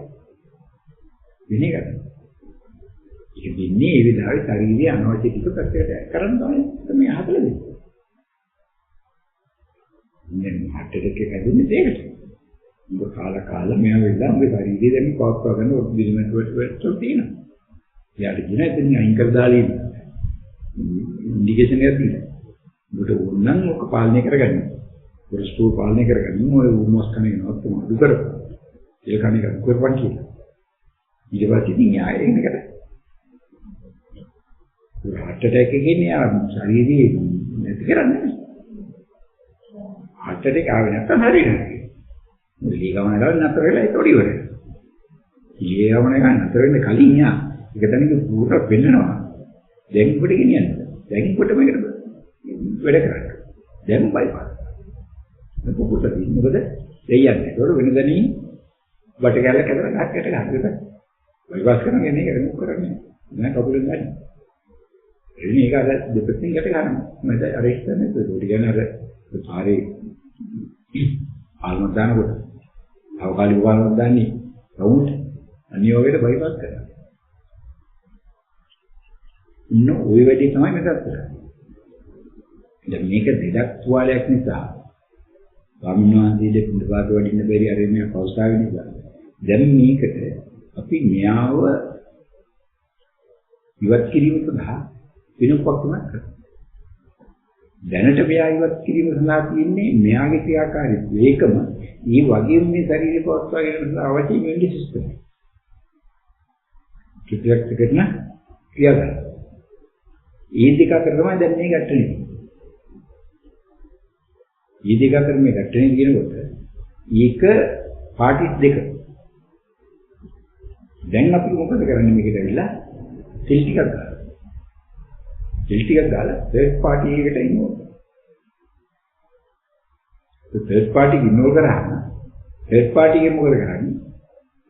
විනි ගන්න. ඒක දෙන්නේ ඒ විදිහට ශරීරයේ අනවශ්‍ය ටික පැත්තට කරන්න තමයි හදලා දෙන්නේ. මෙන්න හටට කැදුනේ දෙයකට. උඹ කාලා මෙයා වෙලා උඹේ ශරීරය දැන් පවත්වා ගන්න ඔත් බිලිමන්ට් වලට තියෙනවා. යාට කියන ඉතින් අයින් කර දාලා ඉන්න. ඉන්ඩිකේෂන් එකක් දීලා. උඹට ඕනනම් ඔක පාලනය කරගන්න. කොලෙස්ටරෝල් පාලනය කරගන්න ඔය උමස් කන එකවත් තමයි අඩු කරපන්. ඒ කණ එක කරපන් කියලා. ඊට පස්සේ ඉතින් ආයෙ එන්නකට. හට් ඇටැක් එකකින් යා ශරීරයේ නැති කරන්නේ. හට් ඇටැක් ආවේ නැත්නම් හරියන්නේ. මුලිය ගමන ගාන නතර වෙලා ඒක ඔඩි ඉවරයි. ඊයේ ගමන ගාන නතර වෙන්න කලින් යා ඒක දැනක පුරට වෙන්නනවා. දැන් කොට ගෙනියන්න. දැන් කොට මේකට වැඩ කරන්න. දැන් බයිපාස්. මේක කොට දෙන්න මොකද දෙයන්නේ. ඒක වෙනදනි බට කැල්ල කැදලා ගහකට ගහකට බයිපාස් කරන්නේ නේද ඒක කරන්නේ. නෑ කකුලෙන් ගන්න. එන්නේ ඒක අර දෙපැත්තෙන් යට ගන්න. මම අර ඉස්සන්නේ ඒක කියන්නේ අර පාරේ ආල්ම දානකොට අවකාලි වුණාම දාන්නේ රවුන්ඩ් අනිවාර්යයෙන් බයිපාස් කරනවා. ඉන්න ওই වැඩි තමයි මෙතන කරන්නේ. දැන් මේක දෙදක් තුවාලයක් නිසා ස්වාමීන් වහන්සේට පිටපාත වඩින්න බැරි අර මේ පෞසාවෙ නිසා දැන් මේකට අපි මෙයාව ඉවත් කිරීම සඳහා වෙනපක් තමයි කරන්නේ. දැනට මෙයා ඉවත් කිරීම සඳහා තියෙන්නේ මෙයාගේ ක්‍රියාකාරීත්වය. ඒකම මේ වගේම මේ ශරීරය පවත්වා ගැනීම අවශ්‍ය ඉමුනිටි සිස්ටම්. කිසියක් කරන ක්‍රියාවක්. ඒ දෙක අතර තමයි දැන් මේ ගැටෙන්නේ. මේ දෙක අතර මේ ගැටෙන්නේ කියනකොට ඒක පාටිස් දෙක. දැන් අපි මොකද කරන්නේ මේකට ඇවිල්ලා තෙල් ටිකක් ගන්නවා. තෙල් ටිකක් දාලා තර්ඩ් පාටි එකකට ඉන්නවා. ඒ තර්ඩ් පාටි ඉන්නෝ කරාම තර්ඩ් පාටි එක මොකද කරන්නේ?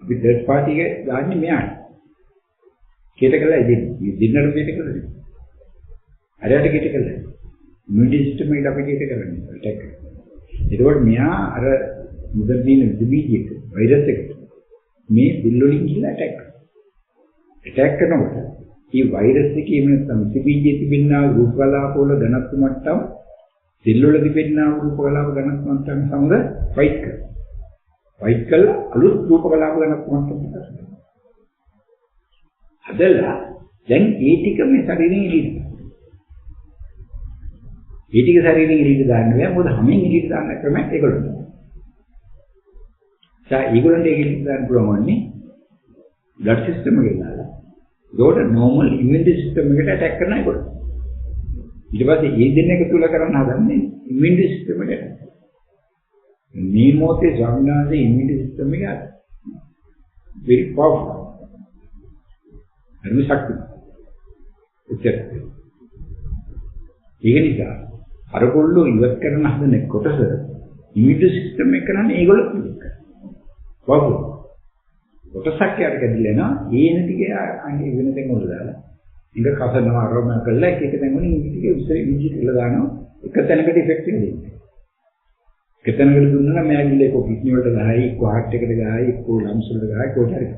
අපි තර්ඩ් පාටි එක දාන්නේ මෙයාට. කීයට කළා ඉතින් දින්නට දෙයට කළා. හරියට කීයට කළා. ඉමුනිටි සිස්ටම් එකට අපි කීයට කරන්නේ ඇටැක්. ඒකෝට මෙයා අර මුදල් දින විබීජයක වෛරස් එකට මේ බිල් වලින් ගිහලා ඇටැක්. ඇටැක් කරනකොට මේ වෛරස් එකේ නැත්නම් විබීජයේ තිබෙනා රූප කලාප වල ධනත්ව මට්ටම සෙල් වල තිබෙනා රූප කලාප ධනත්ව මට්ටම සමග ෆයිට් කරනවා. ෆයිට් කළා අලුත් රූප කලාප ධනත්ව මට්ටම හදලා දැන් ඒ ටික මේ ශරීරයෙන් එළියට. ඒ ටික ශරීරයෙන් එළියට දාන්න බෑ මොකද හැමෙන් එළියට දාන්න ක්‍රමයක් ඒගොල්ලෝ. ඒගොල්ලන්ට එළියට දාන්න පුළුවන් වන්නේ බ්ලඩ් සිස්ටම් එකේ දාලා. ඒකට normal immune system එකට attack කරන ඒගොල්ලෝ. ඊට පස්සේ මේ දෙන්න එක තුල කරන්න හදන්නේ immune system එකට. මේ මොහොතේ ස්වාමීනාගේ immune system එක very powerful. හරිම ශක්තිමත්. ඒක නිසා අරගොල්ලෝ ඉවත් කරන හදන කොටස immune system එක කරන්නේ ඒගොල්ලෝ පිළිගන්න. powerful. කොටසක් යට කැඩිලා එනවා ඒ නැතිගේ අංගේ වෙන තැන් වල දාලා ඉඳ කසනවා අරම කළා එක එක තැන් වලින් ඉතිගේ උස්සේ ඉංජිත් කරලා දානවා එක තැනකට ඉෆෙක්ට් එක දෙන්නේ එක තැනකට දුන්නා නම් මෙයා ගිහලා ඒක කිඩ්නි වලට ගහයි එක්ක හાર્ට් එකට ගහයි එක්ක ලම්ස් වලට ගහයි කොහට හරි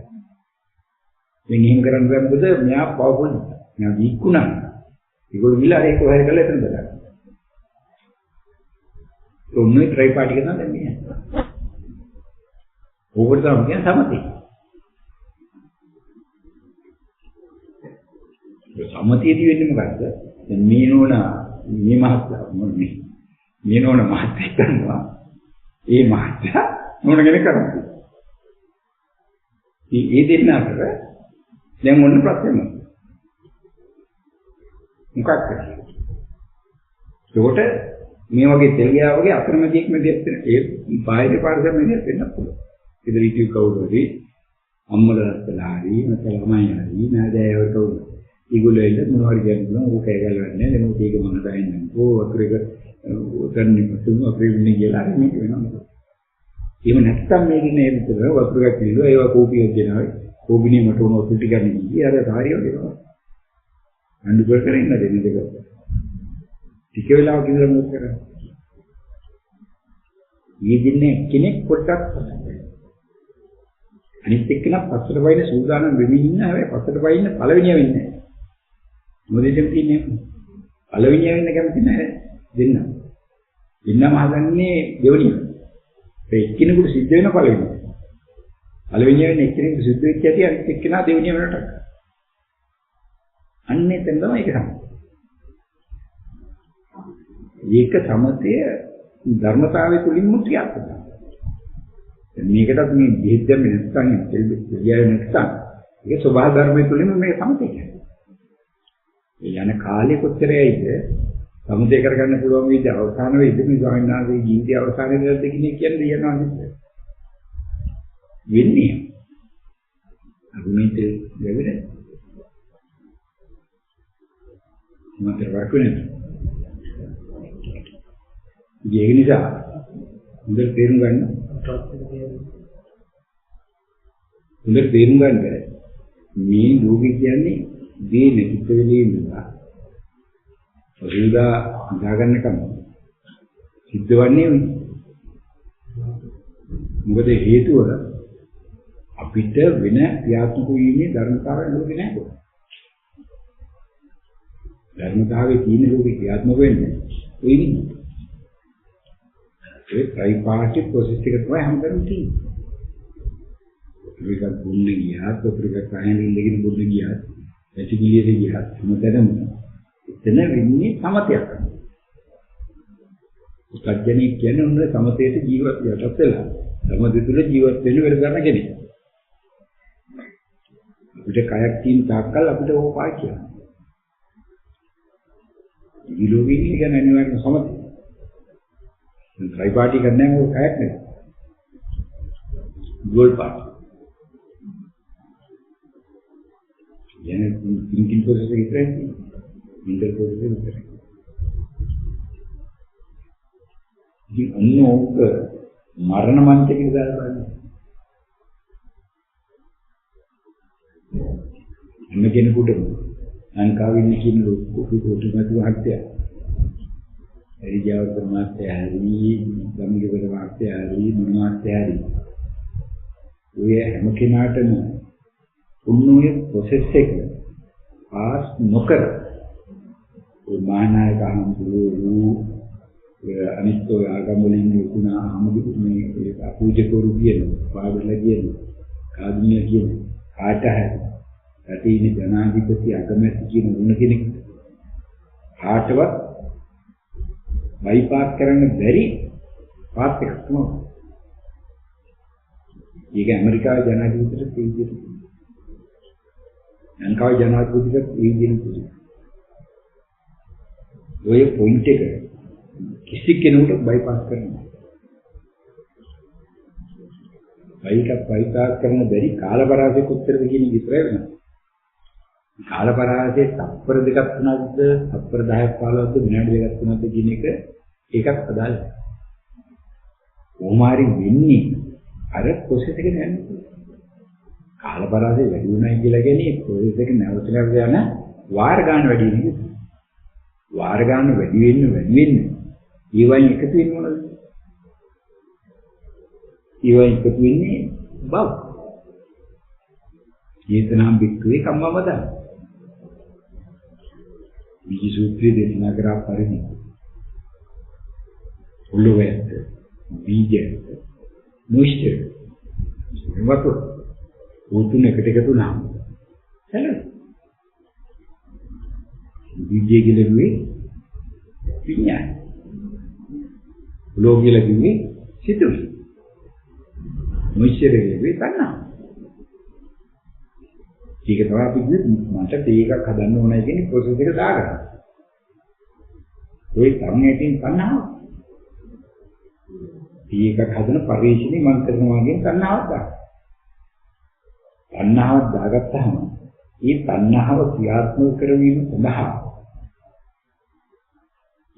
මෙන්න එහෙම කරන්න බෑ මොකද මෙයා පවර්ෆුල් මෙයා වීක් වුණා ඒගොල්ලෝ ගිහලා ඒක කොහේ කරලා එතන දාලා ඔන්නේ ට්‍රයි පාටි එක තමයි මේ ඕකට තමයි කියන්නේ සමතේ සම්මතියදී වෙන්නේ මොකද්ද? දැන් මේ නෝනා මේ මහත්ලා මේ නෝන මාත්‍යෙක් කරනවා. ඒ මාත්‍යා නෝන ගැන කරන්නේ. ඒ දෙන්න අතර දැන් මොන ප්‍රශ්නයක් මොකක්ද? ඒකට මේ වගේ තෙල් ගෑවගේ අතරමැදියෙක් මෙදියක් වෙන ඒ බාහිර පාරසම මෙදියක් වෙන්න පුළුවන්. ඉතින් රීතිය කවුරු හරි අම්මලාස්ලා හරි නැත්නම් ළමයි හරි නෑදෑයෝ කවුරු ඒගොල්ලෝ එල්ල මොනවද කියන්නේ ඕක ඒගලවන්නේ නෙමෙයි මේක මම දාන්නේ. ඕ වතුරේක උතන්නේ මුතුම අප්‍රේමනේ කියලා හරි මේක වෙනවා. එහෙම නැත්නම් මේකේ නේ විතර වතුරක් කිල්ලුවා ඒවා කෝපියක් දෙනවා. කෝපිනේ මට උන ඔතු ටික ගන්න ගියේ අර සාරියෝ දෙනවා. අඬු කර කර ඉන්න දෙන්නේ දෙක. ටික වෙලාවක ඉඳලා මොකද කරන්නේ? මේ දින්නේ කෙනෙක් පොඩ්ඩක් අනිත් එක්කෙනා පස්සට වයින් සූදානම් වෙමින් ඉන්න හැබැයි පස්සට වයින් පළවෙනිය වෙන්නේ නැහැ. මොකද කියන්නේ? පළවෙනිය වෙන්න කැමති නැහැ දෙන්න. දෙන්නම හදන්නේ දෙවෙනිය. ඒ එක්කෙනෙකුට සිද්ධ වෙන පළවෙනිය. පළවෙනිය වෙන්නේ එක්කෙනෙකුට සිද්ධ වෙච්ච ඇති අනිත් එක්කෙනා දෙවෙනිය වෙනට. අන්නේ තෙන් තමයි ඒක තමයි. ඒක සමතය ධර්මතාවය තුලින්ම ක්‍රියාත්මක වෙනවා. මේකටත් මේ දෙහෙද්දම නැත්නම් දෙලියය නැත්නම් ඒක ස්වභාව ධර්මයේ තුලින්ම මේ සමතය කියන්නේ. ඒ යන කාලේ කොච්චරයිද සමුදේ කරගන්න පුළුවන් විදිහ අවසාන වෙයිද මේ ස්වාමීන් වහන්සේ ජීවිතය අවසානයේ දෙද කියන්නේ යනවා නේද? වෙන්නේ. අපි මේක දෙවිද? මට වකුනේ. ඒක නිසා හොඳට තේරුම් ගන්න. හොඳට තේරුම් ගන්න මේ ලෝකෙ කියන්නේ දේ නැතිව වෙලේ ඉඳලා පරිදා හදාගන්නකම සිද්ධවන්නේ මොකද හේතුව අපිට වෙන ක්‍රියාත්මක වීමේ ධර්මතාවය ලෝකේ නැහැ. ධර්මතාවයේ තියෙන ලෝකේ ක්‍රියාත්මක වෙන්නේ ඒ නිදි. ඒ ත්‍රිපාටි ප්‍රොසෙස් එක තමයි හැමදේම තියෙන්නේ. ඒක දුන්නේ ගියාත් අපිට කයින් ඉඳගෙන දුන්නේ ගියාත් ඇතිගිලියේ ගියාත් මොකදම එතන වෙන්නේ සමතයක්. උත්ජ්ජනේ කියන්නේ උන්න සමතේට ජීවත් යටත් වෙලා සමතේ තුල ජීවත් වෙන්න වෙර ගන්න කෙනෙක්. අපිට කයක් තියෙන තාක්කල් අපිට ඕක පාවිච්චි කරනවා. ඊළෝවින් කියන අනිවාර්ය සමතේ. ත්‍රිපාටි කරන්නේ මොකක් කයක් නෙවෙයි. Goal party. යන්නේ thinking process එක විතරයි. mental process එක විතරයි. ඉතින් අන්නෝක මරණ මංචකේ දාලා බලන්න. හැම කෙනෙකුටම ලංකාවේ ඉන්න කියන කොටුමතු හත්ය. එරිජාවත මාත්‍ය හරි, ගම්ගිවර මාත්‍ය හරි, මොනවාත්‍ය හරි. ඔය හැම කෙනාටම උන්නෝයේ process එක පාස් නොකර ඔය මානායක හම්බුරු අනිත් ඔය ආගම් වලින් උනා ආමුදු මේ අපූජකවරු කියන පාඩල කියන කාදුනිය කියන කාට හරි රටේ ඉන්න ජනාධිපති අගමැති කියන උන්න කෙනෙක් කාටවත් බයිපාස් කරන්න බැරි පාත් එකක් තමයි. ඒක ඇමරිකාවේ ජනාධිපතිට තීන්දුව ලංකාවේ ජනාධිපතිට තීන්දුව ඔය පොයින්ට් එක කිසි කෙනෙකුට බයිපාස් කරන්න බයිපාස් කරන්න බැරි කාලපරාසය කොච්චරද කියන එක විතරයි වෙනවා. කාලපරාසයේ තප්පර දෙකක් තුනක්ද තප්පර 10ක් 15ක්ද විනාඩි දෙකක් තුනක්ද කියන එක ඒකත් අදාළයි. කොහොමාරි වෙන්නේ අර ප්‍රොසෙස් එක යන්නේ. කාලපරාසය වැඩි වුණයි කියලා කියන්නේ ප්‍රොසෙස් එක නැවතලා යන වාර ගන්න වැඩි වෙන්නේ. වාර ගන්න වැඩි වෙන්න ඊවයින් එකතු වෙන්නේ මොනවද? ඊවයින් එකතු වෙන්නේ බව. චේතනාම් වික්‍රේ කම්මවදා. විජි සූත්‍රයේ දේශනා කරා පරිදි උලුවෙත් බීජ මොයිස්චර් වතු උතුන එකට එකතු වුණාම සැලෙන බීජය ගිලුවේ විඥාන පොළොව කියලා කිව්වේ සිතුවිලි. මොයිස්චර් එකේ තණ්හාව. ඒක තමයි අපි කියන්නේ මට තේ එකක් හදන්න ඕනයි කියන්නේ ප්‍රොසෙස් එක දාගන්න. ඒ සංයතින් තණ්හාව. තේ එකක් හදන පරිශ්‍රණي මම කරනවා කියන තණ්හාවක් දාන්න. තණ්හාවක් දාගත්තාම මේ තණ්හාව ක්‍රියාත්මක කරවීම සඳහා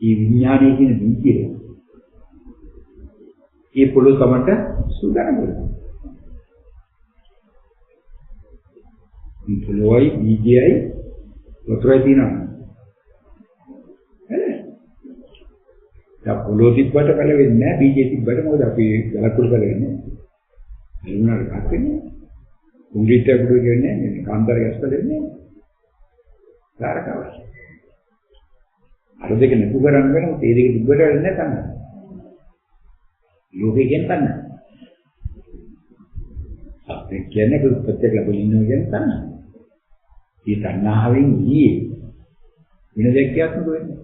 මේ විඥානයේ කියන විදිය ඒ පොළොව තමට සූදානම් වෙනවා. පොළොවයි බීජයයි වතුරයි තියෙනවා. දැන් පොළොව තිබ්බට බල වෙන්නේ නැහැ බීජය තිබ්බට මොකද අපි ගලකුළු බල වෙන්නේ. ඒ වුණාට කක් වෙන්නේ. උංගිට අකුඩු කියන්නේ මේ කාන්තාර ගැස්ප දෙන්නේ. කාරකවස්. අර දෙක නතු කරන් වෙනවා ඒ දෙක තිබ්බට වෙන්නේ නැහැ. ලෝකේ කියන්නේ අපි කියන්නේ ප්‍රත්‍යක්ෂ ලැබෙන්නේ කියන්නේ තමයි. මේ තණ්හාවෙන් ඊයේ වෙන දෙයක් ක්‍රියාත්මක වෙන්නේ.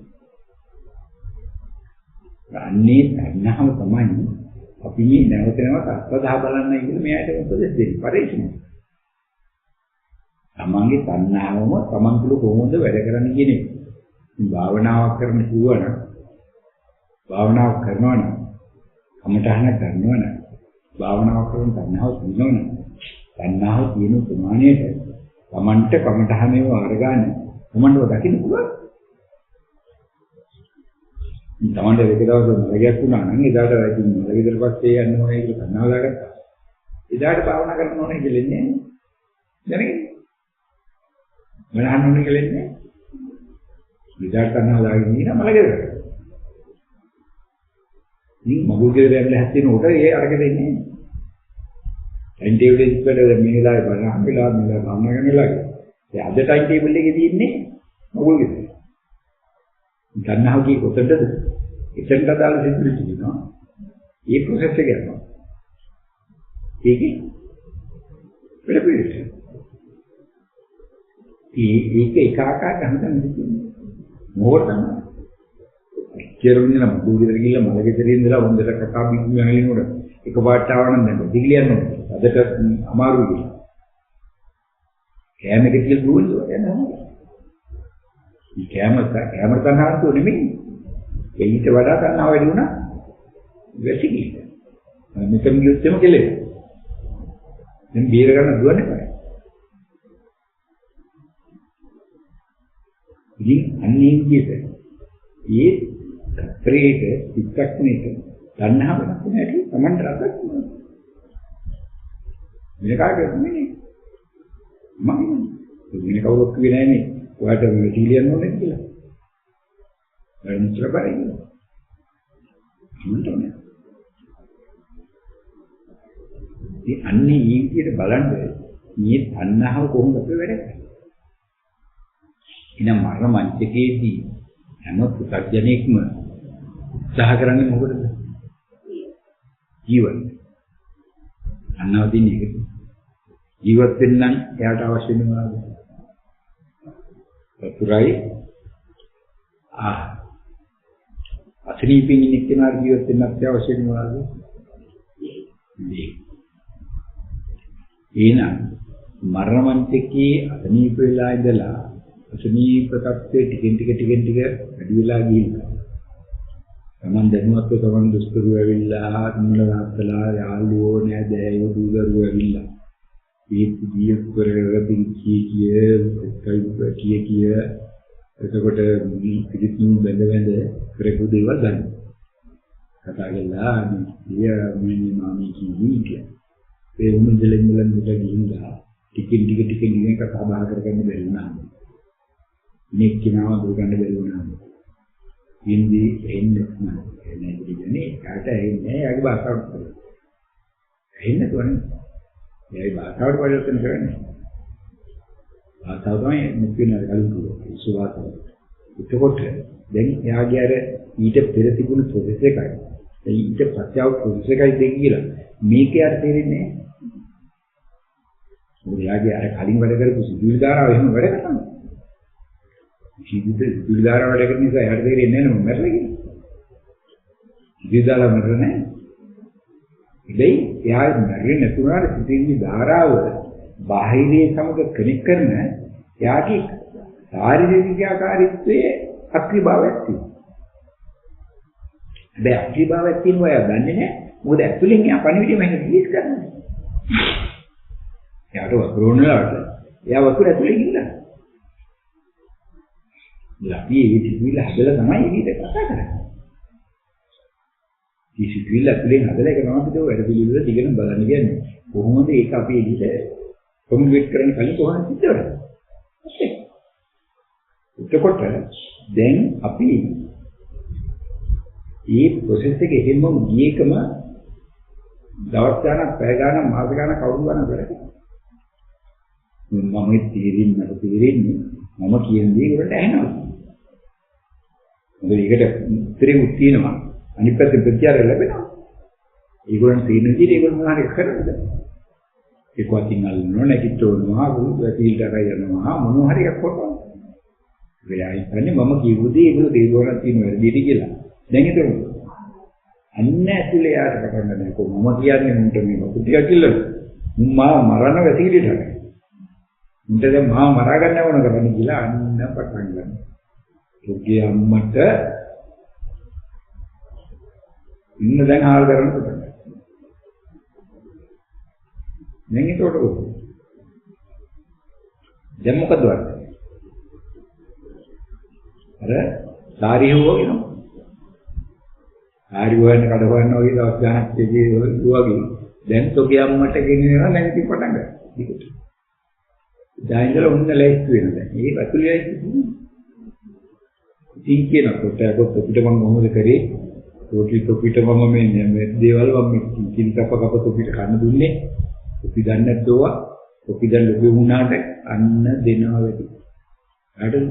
අන්නේ තණ්හාව තමයි අපි මේ නැවත නැවත අත්දැක බලන්නයි කියලා මෙයාට උපදෙස් දෙන්නේ. පරිශ්‍රම. තමන්ගේ තණ්හාවම තමන් තුළ කොහොමද වැඩ කරන්නේ කියන එක. භාවනාවක් කරන්න කිව්වනම් භාවනාවක් කරනවා නම් කමඨහන කරනවා නම් භාවනාවක් කරන තණ්හාව තියෙනවනම් තණ්හාව තියෙන ප්‍රමාණයට තමන්ට කමඨහනේව අරගන්න තමන්ව දකින්න පුළුවන්. තමන්ට එක දවසක් මලගයක් වුණා නම් එදාට වැඩි මලගෙදර පස්සේ යන්න ඕනේ කියලා තණ්හාව දාගත්තා. එදාට භාවනා කරන්න ඕනේ කියලා ඉන්නේ දැනගෙන. මලහන්න ඕනේ කියලා ඉන්නේ. එදාට තණ්හාව දාගෙන ඉන්න මලගෙදර. ඉතින් මගුල් ගෙදර යන්න හැදෙන උඩ ඒ අරගෙන ඉන්නේ. ටයිම් ටේබල් එකේ ඉස්සරහ මේ වෙලාවේ බලන්න වෙලා මේ ගාමන ගන්න වෙලාවේ. ඒ අද ටයිම් ටේබල් එකේ තියෙන්නේ මගුල් ගෙදර. ගන්නහගේ කොතනද? එතනට දාලා සිද්ධ වෙනවා. ඒ ප්‍රොසෙස් එක යනවා. ඒකේ පිළිපිට. ඒක එක ආකාරයකට හඳුන්වන්න තියෙනවා. මොකටද? කෙරුණේ නම් දුවිතර ගිහලා මල ගෙදර ඉඳලා හොඳට කතා බින්දු යනලිනොට එකපාරට ආවනම් දැන් දිගලියන්න ඕනේ. අදට අමාරුයි කියලා. කෑම එක කියලා දුවන්නේ යනවා. මේ කෑම තනහාරතු නෙමෙයි. ඒකට වඩා තනහා වැඩි වුණා. වැසිකිලි. මෙතන ගියොත්ම කෙලෙයි. දැන් බීර ගන්න දුවන්නේ නැහැ. ඉතින් අන්නේ විදිහට ඒ ත්‍රිේක චිත්තක්ෂණයක තණ්හාව වෙනස් නැති තමන්ට රසක් නෑ. මේ කාටද මේ? මම මේ කවුරුත් කිව්වේ නෑනේ. ඔයාට මේ සීලියන් ඕනේ කියලා. වැඩිචර බරින්න. මුන්ටනේ. මේ අන්නේ මේ විදිහට බලන්න මේ තණ්හාව කොහොමද අපේ වැඩ කරන්නේ? ඉතින් මරණ මංචකයේදී හැම පුතග්ජනෙක්ම උත්සාහ කරන්නේ මොකටද? ජීවත්. අන්නවදින් එක. ජීවත් වෙන්න නම් එයාට අවශ්‍ය වෙන මොනවද? වතුරයි අසනීපින් ඉන්න කෙනාට ජීවත් වෙන්න අවශ්‍ය වෙන මොනවද? මේ. එහෙනම් මරණ මංචකයේ අසනීප වෙලා ඉඳලා අසනීප තත්ත්වයේ ටිකෙන් ටික වැඩි වෙලා ගිහිල්ලා තමන් දැනුවත්ව තමන් දුස්තරු ඇවිල්ලා තුමුල වාත්තලා යාළුවෝ නෑදෑයෝ දූදරුවෝ ඇවිල්ලා මේ දිය කරගෙන කිය එතකොට පිටින් බඳ කරපු දේවල් ගන්න කතා කරලා මේ මාමි කිව්වා ඒ උමුදලෙන් ගිහින්ලා ටිකින් කතා බහ කරගන්න බැරි වුණා මේ කිනාව දුර ගන්න බැරි වුණා හින්දි එන්නේ නැහැ කියන්නේ කාට එන්නේ යාගේ භාෂාවට එන්නේ තෝරන්නේ යාගේ භාෂාවට පරිවර්තන කරන්නේ භාෂාව තමයි මුලින්ම කලින් කිව්වා සුවාතව එතකොට දැන් යාගේ අර ඊට පෙර තිබුණු ප්‍රොසෙස් එකයි ඊට පස්සේ ආව ප්‍රොසෙස් එකයි දෙක කියලා මේකේ අර තේරෙන්නේ නැහැ යාගේ අර කලින් වැඩ කරපු සිදුවිලි ධාරාව එහෙම වැඩ කරනවා ජීවිත පිළිදාර වැඩ කරන නිසා යාට තේරෙන්නේ නැහැ නෝ මැරෙලා කියලා. ඉතිදාලා මරන්නේ. ඉතින් එයා මරන්නේ නැතුණාට සිටින්නේ ධාරාව බාහිරයේ සමග කනෙක්ට් කරන එයාගේ ශාරීරික ආකාරීත්වයේ අක්‍රීභාවයක් තියෙනවා. හැබැයි අක්‍රීභාවයක් තියෙනවා එයා දන්නේ නැහැ. මොකද ඇතුලෙන් එයා පණිවිඩය මම රිලීස් කරනවා. එයාට වතුරෝනලාට එයා වතුර ඇතුලේ ඉන්නවා. අපි ඒ සිතුවිල්ල හදලා තමයි ඊට කතා කරන්නේ. මේ සිතුවිල්ල ඇතුලේ හදලා ඒක තමයි අපිට වැඩ පිළිවෙල දිගටම බලන්න කියන්නේ. කොහොමද ඒක අපි ඊට කොමියුනිකේට් කරන්න කලින් කොහොමද සිද්ධ වෙන්නේ? එතකොට දැන් අපි මේ ප්‍රොසෙස් එකේ හැමම ගියේකම දවස් ගානක් පැය ගානක් මාස ගානක් කවුරු ගානක් කරේ. මම තීරින් මට තීරෙන්නේ මම කියන දේ වලට ඇහෙනවා. මොකද ඒකට උත්තරේ තියෙනවා. අනිත් පැත්තේ ප්‍රතිචාර ලැබෙනවා. ඒගොල්ලන් තීරණ විදිහට ඒගොල්ලන් මොනවාරි කරනද? ඒක වටින් අල්ලනවා නැගිටවනවා වුණා යනවා මොනවා හරි එකක් කරනවා. වෙලාවයි කරන්නේ මම කියපු දේ ඒගොල්ලෝ දේවෝලක් තියෙන වැඩිද කියලා. දැන් ඒක අන්න ඇතුලේ යාට කරන්න නැහැ. කොහොම කියන්නේ මුන්ට මේ වකුටිය කිල්ලන. මුන් මාව මරන්න වැසිකිලිට හරි. මුන්ට දැන් මාව මරා ගන්න ඕන කරන්නේ කියලා අන්න පටන් ගන්නවා. ඔගේ අම්මට ඉන්න දැන් හාල් කරන්න පුළුවන්. දැන් ඒකට කොහොමද? දැන් මොකද වන්නේ? අර සාරිය හොයනවා. සාරිය හොයන කඩ හොයන වගේ දවස් ගානක් තියදී වගේ දැන් තෝගේ අම්මට ගෙනියනවා දැන් ඉතින් පටන් ගන්නවා. ටිකට. දැන් ඉතල උන්න ලැයිස්තු වෙනවා දැන්. මේ වතුලියයි ඉතින් කියනකොට අපිට මම මොහොත කරේ රෝටි තොපිට මම මේ දේවල් මම කින් කප තොපිට කන්න දුන්නේ. අපි දන්නේ නැද්දෝවා අපි දැන් ලොකු වුණාට අන්න දෙනවා වැඩි. හරිද?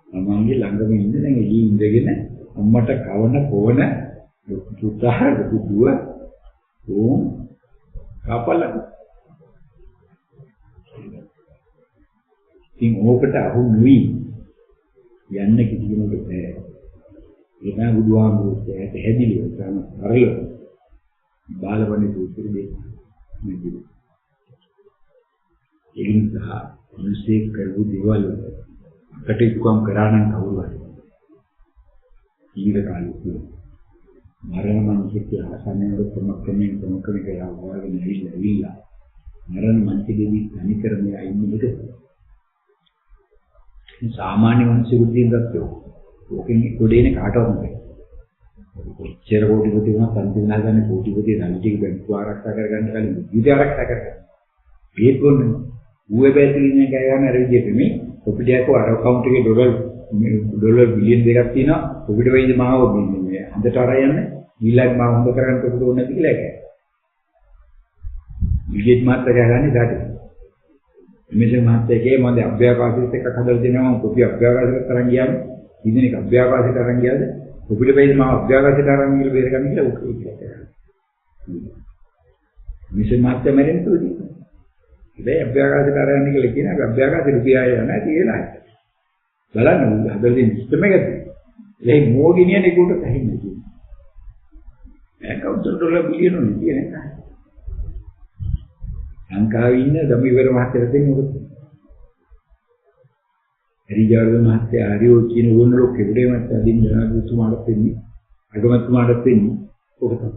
මමගේ ළඟම ඉන්න දැන් එළි ඉඳගෙන අම්මට කවන පොවන පුතා දුව ඕම් කපල. ඉතින් ඕකට අහු නුයි යන්න කිසි කෙනෙකුට බෑ. එනා බුදුහාමුදුරුවෝ ඇට හැදිලිව ගන්න අරල බාලවන්නේ සූත්‍රය දෙන්න. ඒ නිසා මිනිස්සේ කරපු දේවල් කටයුතුම් කරා නම් කවුරු හරි ඊට කාලේ මරණ මනසේ ආසන්නවල ප්‍රමක්කමෙන් කියලා වගේ නැවිලා මරණ මනසේදී තනිකරමයි ඉන්නේ නේද? සාමාන්‍ය මිනිස්සුන්ට දින්දත්තෝ ඕකෙන් ගොඩේනේ කාටවත් නෙවෙයි. කොච්චර කෝටිපති වුණත් සම්පූර්ණ ගන්න කෝටිපති ධනටික බැංකුව ආරක්ෂා කරගන්න කලින් ජීවිතය ආරක්ෂා කරගන්න. ඒක කොන්නේ ඌේ බැසිලිනේ ගෑන අර විදිහට මේ ඔපිඩියකෝ අර account එකේ ඩොලර් බිලියන් දෙකක් තියෙනවා. ඔපිට වෙයිද මාව මේ හඳට අර යන්නේ. ඊළඟ මාව හොඳ කරගන්න කොහොමද ඕනේ නැති කියලා එකයි. විජේත් මාත්‍ර ගහන්නේ ඩාටි. මෙසේ මාත්‍යකේ මම අභ්‍යාකාශයත් එක්ක හදලා දෙනවා මම කොපි අභ්‍යාකාශයකට තරන් ගියාම ඉතින් ඒක අභ්‍යාකාශයට තරන් ගියාද කොපිට වෙයිද මම අභ්‍යාකාශයට තරන් ගිහලා බේර ගන්න කියලා ඔක කියනවා. මෙසේ මාත්‍ය මැරෙන්න තුදී. ඉතින් අභ්‍යාකාශයට තරන් කියලා කියන අභ්‍යාකාශයට ගියා යනවා කියලා. බලන්න හදලා දෙන සිස්ටම් එකද. ඒ මොගිනියන ඒකට තහින්නේ කියන්නේ. account ඩොලර් බිලියන නේ කියන්නේ. ලංකාවේ ඉන්න දමිවර මහත්තයා දෙන්නේ මොකද? හරිජාර්ද මහත්තයා ආරියෝ කියන ඕන ලෝකෙ උඩේ මහත්තයා දින් ජනාධිපතිතුමාට දෙන්නේ අගමැතිතුමාට දෙන්නේ ඔක තමයි.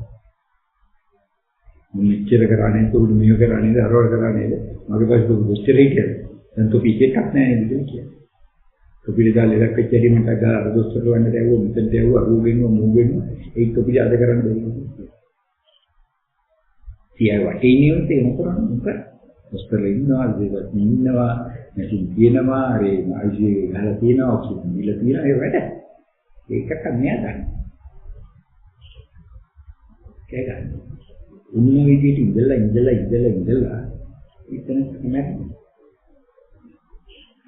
මෙච්චර කරන්නේ උඩ මෙහෙ කරන්නේ අරවල කරන්නේ මගේ පස්සේ කොච්චර හිටියද? දැන් තොපි එකක් නැහැ නේද කියන්නේ. තොපිට දාලා ඉලක්ක චැරිමන්ට ගාලා අර දොස්තර වන්නට ඇව්වොත් මෙතනට ඇව්වා අරුගෙන්ව මූගෙන්ව ඒක තොපිට අද කරන්න බැහැ. සියය වටේ ඉන්නේ තේන කරන්නේ මොකද? දොස්තරලා ඉන්නවා දේවත් ඉන්නවා මැෂින් තියෙනවා ඒ ආයිසි ගහලා තියෙනවා ඔක්සිජන් දීලා තියෙනවා ඒ වැඩ. ඒකට මෙයා ගන්න. ඒක ගන්න. උන්න විදිහට ඉඳලා ඉතන තමයි.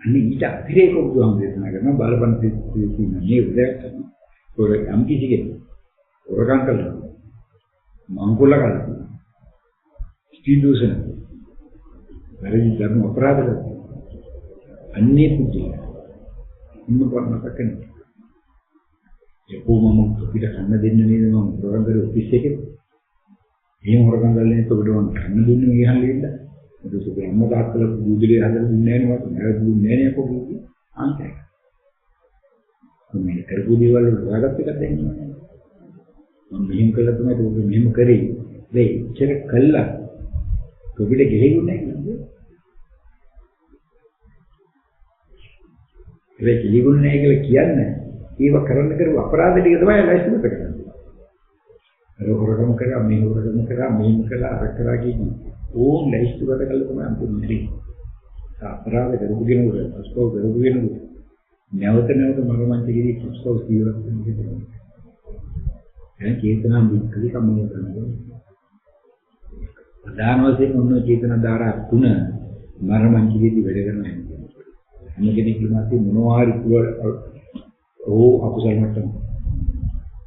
අනිත් ඊට අතිරේක උදාහරණ දෙන්නා කරන බලපන් තියෙන මේ උදයක් පොර යම් කිසි කෙනෙක් ඔරගම් කළා මංගොල්ල කළා ස්ටීඩුසන් වැරදි ධර්ම අපරාධ කරනවා අන්නේ පුදුම ඉන්න පරණක කෙනෙක් කොහොමම අපිට කන්න දෙන්නේ නේද මම හොරගම් කරේ ඔෆිස් එකේ. එහෙම හොරගම් කරලා නේද ඔබට මම කන්න දුන්නේ ගියහන් දෙන්න. ඒක සුබේ අම්මා තාත්තලා බුදුලේ හදලා දුන්නේ නැහැ නේ මට. නෑ දුන්නේ නැහැ නේ කොහොමද? අන්තයි. මේ කරපු දේවල් හොයාගත්ත එකක් දෙන්නේ නැහැ. මම මෙහෙම කළා තමයි ඒක මෙහෙම කරේ. ඒ ඉච්චර කළා. කොබිට ගෙහෙන්නේ නැහැ. ඒක කිලිගුණ නැහැ කියලා කියන්නේ. ඒව කරන්න කරුව අපරාධ ටික තමයි ලයිස්ට් එකට කරන්නේ. අර හොරගම කරා මේ හොරගම කරා මේක කළා අර කරා කියන්නේ. ඕම් ලයිස්ට් එකට කළා තමයි අන්තිමට. අපරාධ කරපු කෙනෙකුට අස්කෝ කරපු කෙනෙකුට නැවත මරමන්තිකදී පුස්තක ජීවත් වෙන්න කියනවා. දැන් චේතනා මුක්ති කම්මන කරනවා. ප්‍රධාන වශයෙන් මොන චේතනා ධාරා තුන මරමන්තිකදී වැඩ කරනවා. මොන කෙනෙකුට මොනවාරි අකුසල මට්ටම.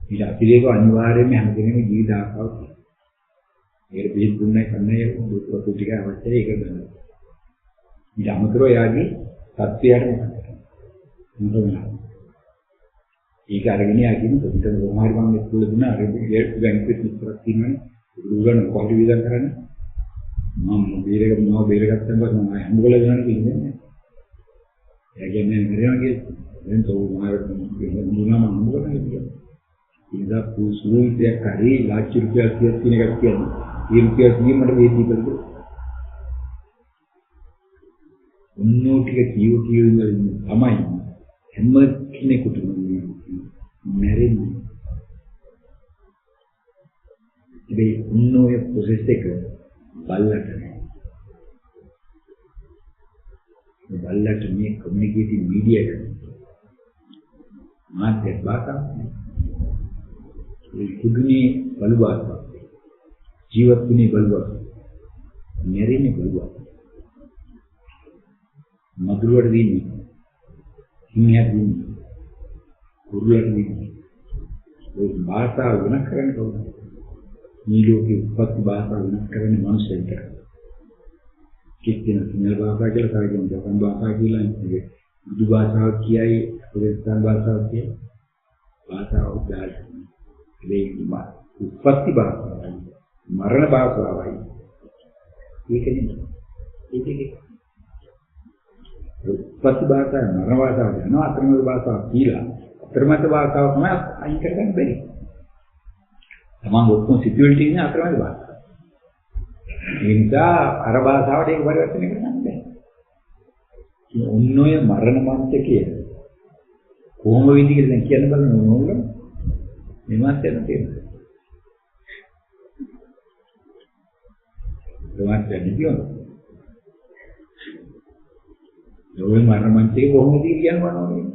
ඊට අතිරේක අනිවාර්යයෙන්ම හැම කෙනෙකුම ජීවිත ආකාරය තියෙනවා. ඒක බෙහෙත් දුන්නයි කන්නේ දුක් ටික අවශ්‍යයි ඒක ගන්න. ඊට අමතරව යාගේ සත්‍යයට මොකද? ඒක අරගෙන යාගෙන පොඩි මොහාරි මම ඉස්කෝලේ දුන්නා අර බැංකුවේ ඉස්සරහ තියෙනවනේ. ඒක උගන්න කොහොමද විදන් කරන්නේ? මම බේරගත්තම මම හම්බුලා ගන්න කිව්වේ. ඒ කියන්නේ කරනවා කියන්නේ දැන් තෝ මාරට දුන්නා මම හම්බුලා කියන්නේ. ඉඳා පුසුරුතියක් හරි ලාච්චි රුපියල් 30ක් තියෙන එකක් කියන්නේ. ඒ රුපියල් 30 මට වේදී කරලා උන්නෝ ටික කීව ඉඳලා තමයි හැම කෙනෙකුට මැරෙන්නේ. ඒ උන්නෝයේ ප්‍රොසෙස් එක බල්ලට නෑ. බල්ලට මේ කමියුනිකේටිව් මීඩියා එක මාධ්‍ය භාෂාව ඒ කුදුනේ බලවත් ජීවත් වෙන්නේ බලවත් මැරෙන්නේ බලවත් මధుරවට දෙන්නේ හිමියක් දෙන්නේ කුරුලට දෙන්නේ ඒ භාෂාව වෙනස් කරන්න කවුද මේ ලෝකේ උපත් භාෂාව වෙනස් කරන්නේ මනුස්සයෙක් කිසිම සිංහල භාෂාව කියලා කාගෙන් ජපන් භාෂාව කියලා ඉන්නේ බුදු භාෂාව කියයි අපේ භාෂාව කියයි භාෂාව උදාහරණ මේ උපත් භාෂාවයි මරණ භාෂාවයි ඒකනේ ඒකේ උපත් භාෂාව මරණ භාෂාව යනවා අතරමැද භාෂාව කියලා අතරමැද භාෂාව තමයි අයින් කරගන්න බැරි තමන් ඔක්කොම සිතුවිලි තියෙන අතරමැද භාෂාව ඒ නිසා අර භාෂාවට ඒක පරිවර්තනය කරන්න බෑ ඔන්නෝය මරණ මන්ත්‍රකය කොහොම වෙන්නේ කියලා දැන් කියන්න බලන්න ඕනෝල මෙවත් යන තියෙනවා මෙවත් යන්නේ කියනවා ඔය මරණ මන්ත්‍රකය කොහොමද කියන්න ඕනෝනේ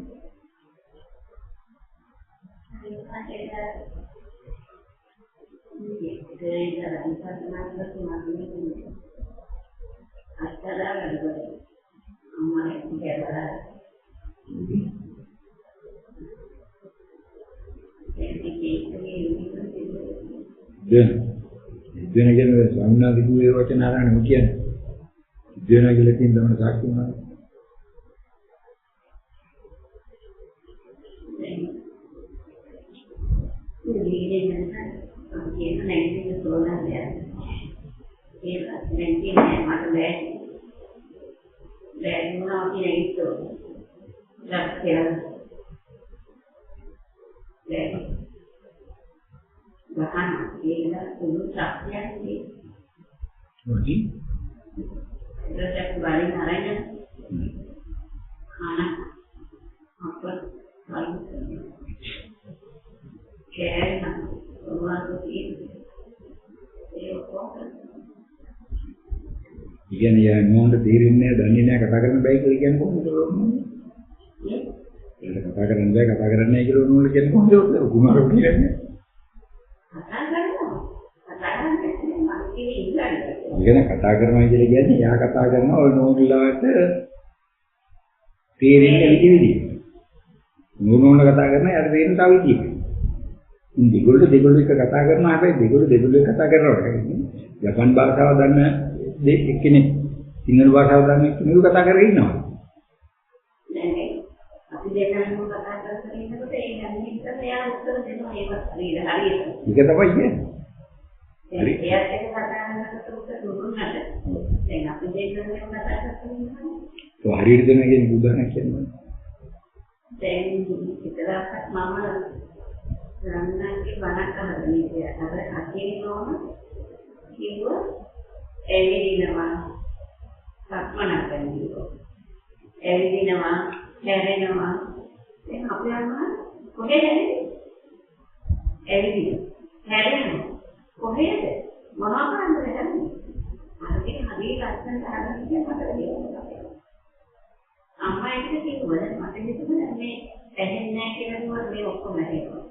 දෙන කියන්නේ ස්වාමීනා විදුවේ වචන ආරණ කියන්නේ දෙන කියලා කියන දමන සාක්ෂි වුණා කියන්නේ යා නෝන්ට තේරෙන්නේ නැහැ දන්නේ නැහැ කතා කරන්න බෑ කියලා කියන්නේ කොහොමද ඒක කතා කරන්න බෑ කතා කරන්නේ නැහැ කියලා නෝන්ට කියන්නේ කොහොමද කුමාරෝ කියන්නේ කතා කරනවා කියලා කියන්නේ යා කතා කරනවා ඔය නෝන්ලාට තේරෙන්නේ විදිහ නෝනෝන කතා කරනවා යාට තේරෙන තව විදිහක් දෙගොල්ලෝ එක කතා කරනවා හැබැයි දෙගොල්ලෝ කතා කරනවා ජපන් භාෂාව දන්න එක්කෙනෙක් සිංහල භාෂාව දන්න කෙනෙකු කතා කරගෙන ඉන්නවා. දැන් අපි දෙන්නම කතා කරගෙන ඉන්නකොට ඒ ගැන හිතලා මෙයා උත්තර දෙනවා ඒවත් හරියට. ඒක තමයි කියන්නේ. හරි. එයාට ඒක කතාන්නකට උත්තර දුන්නාට දැන් අපි දෙන්නම කතා කරනවා. તો හරියට දෙනවා කියන්නේ උදාහරණයක් කියන්න. දැන් ඉතලක් මම රන්නන්ගේ වණක් අහගෙන ඉතියා අර අකිනෝම කිව්ව එවිදිනවා සක්මනක් කරනවා. එවිදිනවා හැරෙනවා දැන් අපි අම්මා කොහෙද එවිදිනවා හැරෙනවා කොහෙද මොනවා කරන්නද හැරෙන්නේ අරකින් හරිය ලස්සනට හදන්න කියලා මට දෙනවා අම්මා ඒක කිව්වද මට හිතුණා මේ ඇහෙන්නේ නැහැ කියලා කිව්වොත් මේ ඔක්කොම ඇහෙනවා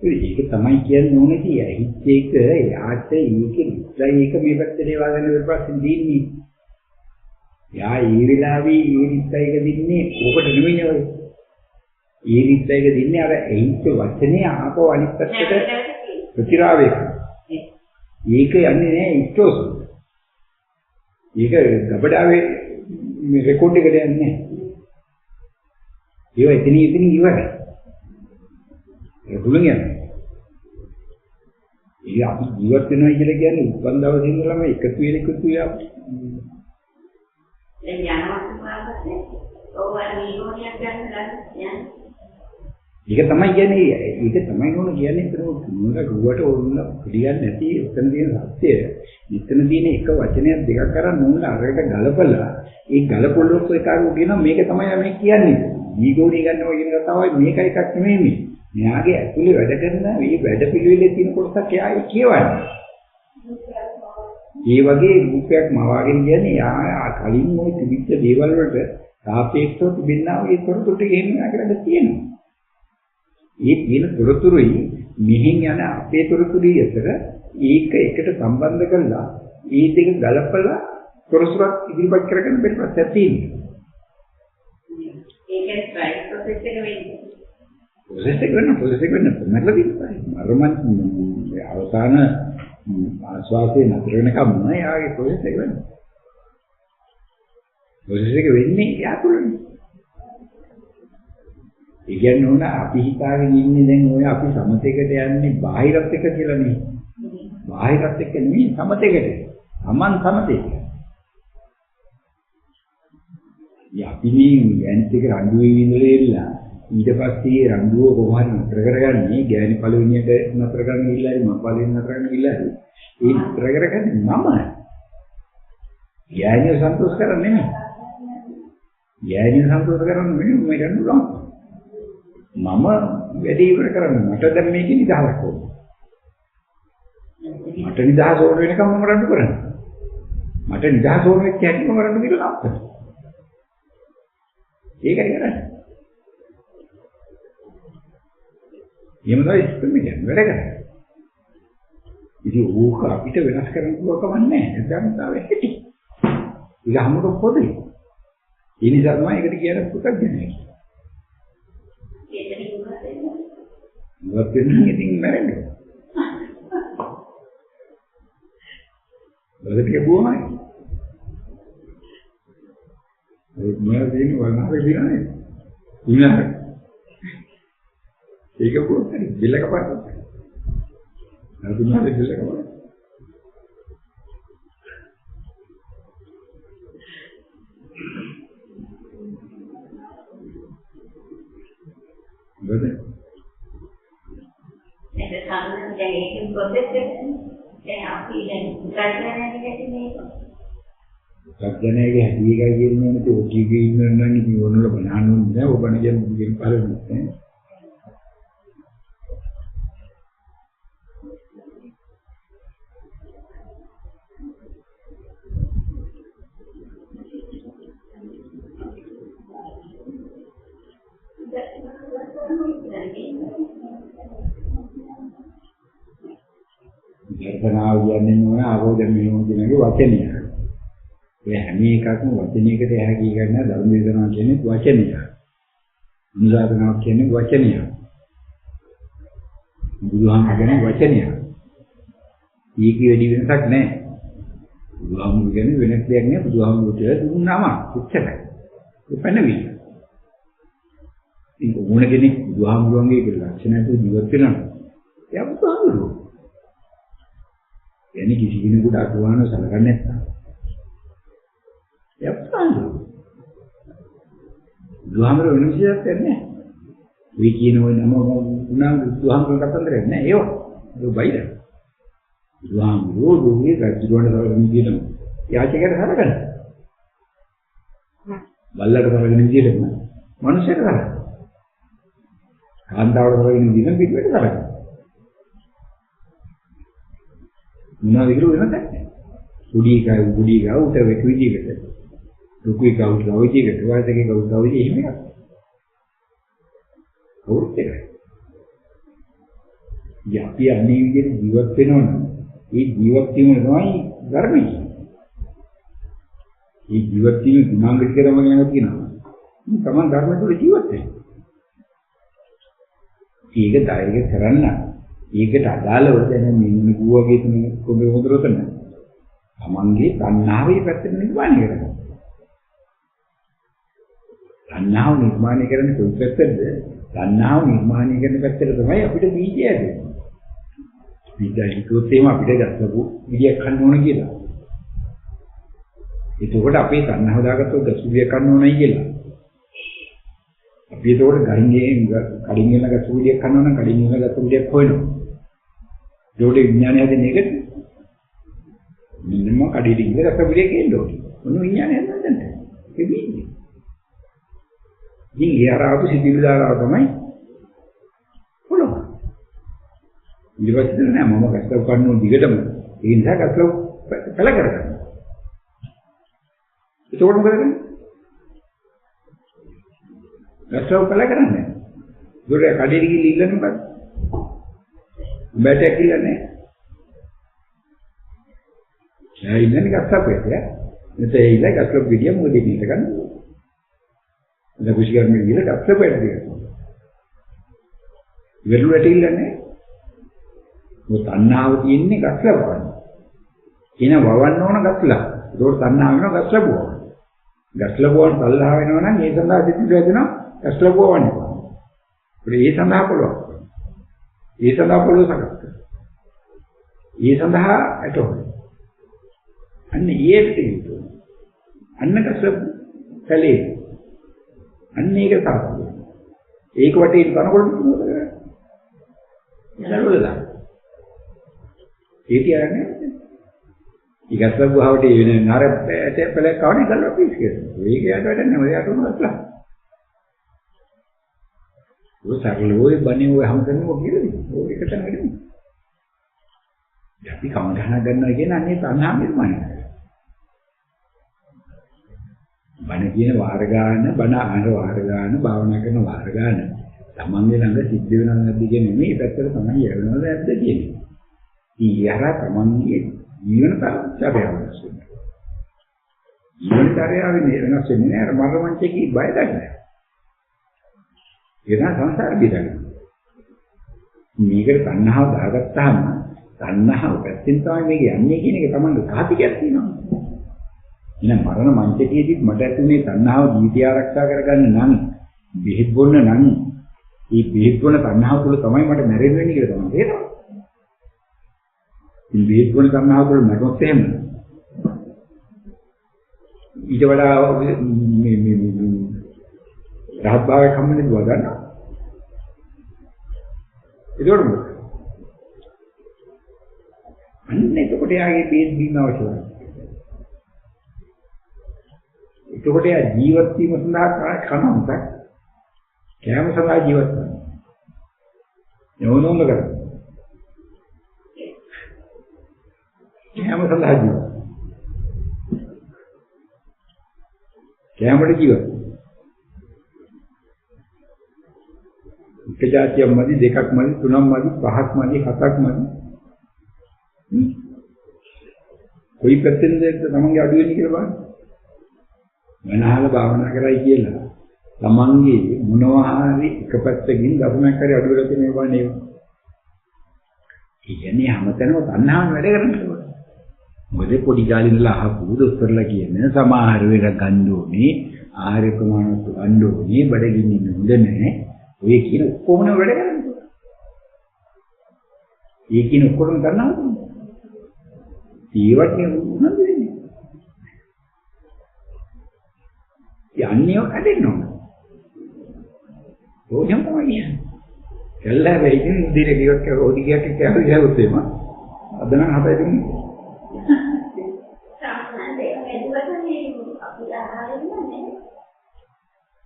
ඒක තමයි කියන්නේ ඕනේ කියලා හිත එක යාට ඒක මේ පැත්තේ දේවල් ගැන විපස්සනා දෙන්නේ යා ඒ වෙලාවේ ඒ නිස්සයක දින්නේ ඔකට නෙමෙයි ඔය. ඒ නිස්සයක දින්නේ අර එයිච්ච වචනේ ආපෝ අනිත් පැත්තට ප්‍රතිරාවය. ඒක යන්නේ නෑ ඉස්ටෝස්. ඒක ගබඩාවේ මේ රෙකෝඩ් එකට යන්නේ නෑ. ඒව එතන ඉවරයි. ඒක දුලන් යනවා. ඒ අපි ජීවත් වෙනවා කියලා කියන්නේ උපන් දවසේ ඉඳලම එකතු වෙලා දැන් යනවා පස්සේ ඕවා නිරෝධයක් ගන්න යන්නේ. ඒක තමයි කියන්නේ ඒක තමයි නෝන කියන්නේ ඒතර මොනක ගුවට ඕන පිළිගන්නේ නැති එතන තියෙන සත්‍යය. මෙතන තියෙන එක වචනයක් දෙකක් කරන් නෝන අරකට ගලපලා ඒ ගලපොල්ලොත් එකක් කියන මේක තමයි මේ කියන්නේ. ඊගෝණී ගන්නවා කියන කතාවයි මේක එකක් නෙමෙයි මේ. මෙයාගේ ඇතුලේ වැඩ කරන මේ වැඩ පිළිවෙලේ තියෙන කොටසක් එයා කියවන්නේ. ඒ වගේ රූපයක් මවාගෙන කියන්නේ යා කලින් ওই තිබිච්ච දේවල් වලට සාපේක්ෂව තිබෙනා වූ ඒ තොරතුරු ටික එහෙම කරලා තියෙනවා. ඒ තියෙන තොරතුරුයි මෙහින් යන අපේ තොරතුරුයි අතර ඒක එකට සම්බන්ධ කරලා ඒ දෙක ගලපලා තොරතුරක් ඉදිරිපත් කරගෙන පිටපස්සට තියෙනවා. ඒකේ ට්‍රයි ප්‍රොසෙස් එක වෙන්නේ. ප්‍රොසෙස් එක වෙන්න මරලා තියෙනවා. මරමන් අවසාන ආස්වාදේ නතර වෙනකම් නෑ යාගේ ප්‍රොසෙස් එක වෙන්නේ. ප්‍රොසෙස් එක වෙන්නේ යාතුලනේ. ඒ කියන්නේ ඕන අපි හිතාගෙන ඉන්නේ දැන් ඔය අපි සමතේකට යන්නේ බාහිරත් එක්ක කියලා නේ. බාහිරත් එක්ක නෙමෙයි සමතේකට. Taman සමතේක. අපි මේ යන්ත් එක රණ්ඩුවේ ඉඳලා ඊට පස්සේ රණ්ඩුව කොහොමද නතර කරගන්නේ ගෑණි පළවෙනියට නතර කරන්න ගිහිල්ලා හරි මම පළවෙනි නතර කරන්න ගිහිල්ලා හරි ඒ නතර කරගන්නේ මම ගෑණිව සන්තෝෂ කරන්නේ නෙමෙයි ගෑණිව සන්තෝෂ කරන්නේ නෙමෙයි මම කරන්නේ මම වැඩි ඉවර කරන්නේ මට දැන් මේකේ නිදහසක් ඕනේ මට නිදහස ඕන වෙනකම් මම රණ්ඩු කරන්නේ මට නිදහස ඕන වෙච්ච හැටි මම රණ්ඩු කියලා නවත්තනවා ඒකයි කරන්නේ එහෙම තමයි ඉස්සෙල්ලා කියන්නේ වැඩ කරන්නේ. ඉතින් ඕක අපිට වෙනස් කරන්න පුළුවන් කමක් නැහැ. දැන්තාවේ හිටි. ඒක හැමෝට පොදුයි. ඒ නිසා තමයි ඒකට කියන්නේ පුතග්ජනය. මොකක්ද ඉතින් මැරෙන්නේ. වලට ගියුවමයි. ඒ මොනවද කියන්නේ වලනාවේ දිනන්නේ. ඉන්නහට ඒක පොඩ්ඩක් බිල්ල කපන්න. නතුනාද බිල්ල කපන්න. බද? ඒක සාමාන්‍යයෙන් දැන් ඒකෙන් ප්‍රොසෙස් එකනේ. දැන් අපි දැන් සත්‍යනයේ හැටි එකයි කියන්නේ නැති ඔකීගේ ඉන්නනම් ඉතින් ඕනල බලන්න ඕනේ නෑ. ඔබ කියන්නේ මුලින් පළවෙනිත් නෑ. කල්පනාව කියන්නේ මොන ආවෝදන් විනෝදිනගේ වචනය. ඒ හැම එකක්ම වචනයකට යහකී ගන්න ධර්ම වේදනා කියන්නේ වචනය. මුලාදනාවක් කියන්නේ වචනය. බුදුහාම කියන්නේ වචනය. ඊකේ වැඩි වෙනසක් නැහැ. බුදුහාම කියන්නේ වෙනස් දෙයක් නෑ. බුදුහාම කියලා දුන්නාම උච්චයි. උපැනවි. ඒක ඕන කෙනෙක් බුදුහාමුදුරන්ගේ ලක්ෂණයට ජීවත් වෙනවා. එයා බුදුහාමුදුරුවෝ. එන්නේ කිසි කෙනෙකුට අතුවාන සලකන්නේ නැත්නම්. එයා බුදුහාමුදුරුවෝ. බුදුහාමුදුරුවෝ වෙන විශේෂයක් නැහැ. ඔය කියන ඔය නම උනා බුදුහාමුදුරුවෝ කතන්දරයක් නෑ ඒව. ඒක බයිද. බුදුහාමුදුරුවෝ දුන්නේ රජුරවණ සලකන විදිහටම. යාචකයට සලකන. බල්ලට සලකන විදිහටම මනුස්සයට සලකන. කාන්තාවට සලකන විදිහටම පිටුවට සලකන. මොනවද කියලා වෙනද නැහැ. කුඩි එකා උට වෙක විදිහකට. දුකු එකා උට විදිහකට වාදකේ කවුද විදිහ එහෙම එකක්. කවුරුත් එකයි. යපි අනේ විදිහට ජීවත් වෙනවනම් ඒ ජීවත් වීම තමයි ධර්මය. ඒ ජීවත් වීම ගුණාංග කරම ගැන කියනවා. මේ තමයි ධර්ම තුළ ජීවත් වෙන්නේ. ඒක ධෛර්ය කරන්න. ඒකට අදාළව දැන මෙන්න ගුවගේ තමයි කොබේ හොදරතන. තමන්ගේ තණ්හාවේ පැත්තට නිර්මාණය කරනවා. තණ්හාව නිර්මාණය කරන්නේ කොයි පැත්තටද? තණ්හාව නිර්මාණය කරන පැත්තට තමයි අපිට බීජය ඇදෙන්නේ. බීජය හිතුවොත් එහෙම අපිට ගස්සපු බීජයක් කන්න ඕන කියලා. එතකොට අපේ තණ්හාව දාගත්තොත් ගස්සුවිය කන්න ඕනයි කියලා. අපි එතකොට කඩින් එන ගස්සුවිය කනවා නම් කඩින් එන ගස්සුවියක් හොයනවා. ඒකට විඥානය හැදෙන්නේ ඒකට. මෙන්නම කඩේට ගිහින් ගස්සුවිය ගේන්න ඕනේ. මොන විඥානය හැදෙන්නද? ඒ බීජය. ඉතින් ඒ ආරාපු සිතිවිලි දාලා තමයි පොළොව. ඊට පස්සේ නෑ මම ගස්සව කන්නෝ දිගටම ඒ නිසා ගස්සව පළ කරගන්න. එතකොට මොකද කරන්නේ? ගස්සව පළ කරන්නේ. දුර කඩේට ගිහින් ඉල්ලන්න බෑ. බැටයක් ඉල්ලන්නේ. ඒ ඉන්නේ ගස්සව පිටිය. මෙතන ඒ ඉල්ල ගස්සව පිටිය මොකද ඉල්ල ගන්න. දැන් කුෂිකර්මයේ ගිහලා ගස්සව පිටිය දෙනවා. වෙරුවට ඉල්ලන්නේ. මොකද තණ්හාව තියෙන්නේ ගස්සව වань. එන වවන්න ඕන ගස්සලා. ඒකෝට තණ්හාව වෙනවා ගස්සව බොවන. ගස්සව බොවන තණ්හාව වෙනවා නම් ඒ සඳහා සිතිවිලි වැදෙනවා ගස්සව බොවන්නේ. ඒ සඳහා පොළොව. ඒ සඳහා පොළොව සකස් කරනවා. ඒ සඳහා ඇටෝම. අන්න ඒකට කියනවා. අන්න ගස්සව කැලේ. අන්න ඒක තමයි. ඒක වටේ කනකොට මොකද කරන්නේ? ඉතලවල. ඒ කියන්නේ ඊගස්සක් ගහවට වෙන නර පැලක් කවන්නේ ගල්ලා පීස් කියනවා. ඒක යට වැඩන්නේ ඔය යට උනස්ලා. ඔය සරලෝයි බණේ ඔය හැම කෙනෙක්ම කියලාද? ඔය එකට නෙමෙයි. අපි කමගහන ගන්නවා කියන අන්නේ තණ්හා නිර්මාණය. බණ කියන වාර ගන්න, බණ අහන වාර ගන්න, භාවනා කරන වාර ගන්න. තමන්ගේ ළඟ සිද්ධ වෙනවද නැද්ද කියන්නේ මේ පැත්තට තමයි යවනවද නැද්ද කියන්නේ. ඊයර තමන්ගේ ජීවන පරිච්ඡේදය වෙනස් වෙනවා. ජීවන කාර්යාවේ වෙනස් වෙන්නේ නැහැ. මරණමංචකේ බය ගන්න. ඒක සංසාර බිඳගන්න. මේකට තණ්හාව දාගත්තාම තණ්හාව පැත්තෙන් තමයි මේක යන්නේ කියන එක තමන්ගේ සාහිතියක් තියෙනවා. එහෙනම් මරණ මංචකයේදී මට ඇතුනේ තණ්හාව ජීවිතය ආරක්ෂා කරගන්න නම් බෙහෙත් බොන්න නම් මේ බෙහෙත් බොන තණ්හාව තුළ තමයි මට මැරෙන්න වෙන්නේ කියලා තමයි තේරෙනවා. මේ බෙහෙත් බොන තණ්හාව තුළ මැරෙන්නොත් එහෙම ඊට වඩා මේ රහත් භාවයක් හම්බෙන්නේ දුව ගන්නවා. ඒකවල අන්න එතකොට යාගේ බෙහෙත් බීම අවශ්‍යයි. එතකොට යා ජීවත් වීම සඳහා කනම්ත කෑම සඳහා ජීවත් වෙනවා. යෝනෝම කරා. කෑම සඳහා ජීවත්. කෑමට ජීවත්. එක જાතියක් මදි, දෙකක් මදි, තුනක් මදි, පහක් මදි, හතක් මදි. කොයි පැත්තෙන්ද තමන්ගේ අඩු වෙන්නේ කියලා බලන්න. මනහල භාවනා කරයි කියලා තමන්ගේ මොනවා හරි එක පැත්තකින් දසුණක් හරි අඩු වෙලා තියෙන ඒවා නෙවෙයි. කියන්නේ හැමතැනම තණ්හාව වැඩ කරන්නේ. මොකද පොඩි කාලේ ඉඳලා අහපු දොස්තරලා කියන සමහර වෙලක් ගන්න ඕනේ, ආහාර ප්‍රමාණවත් ගන්න ඕනේ, බඩගින්න ඉන්න හොඳ නැහැ. ඔය කියන ඔක්කොම වැඩ කරන්නේ. ඒ කියන ඔක්කොම කරනවා. ඒවට උනන්දු වෙන්නේ. යන්නේ කඩෙන්න ඕන. ඕකම තමයි කියන්නේ. කළා වෙයින් ඉදිරිය ගියොත් ඕටි ගියක් කියලා ගියොත් එම අද නම් හතයි දෙන්නේ. සාමාන්‍යයෙන් එදුවටනේ අපි ආයෙත් නෑ.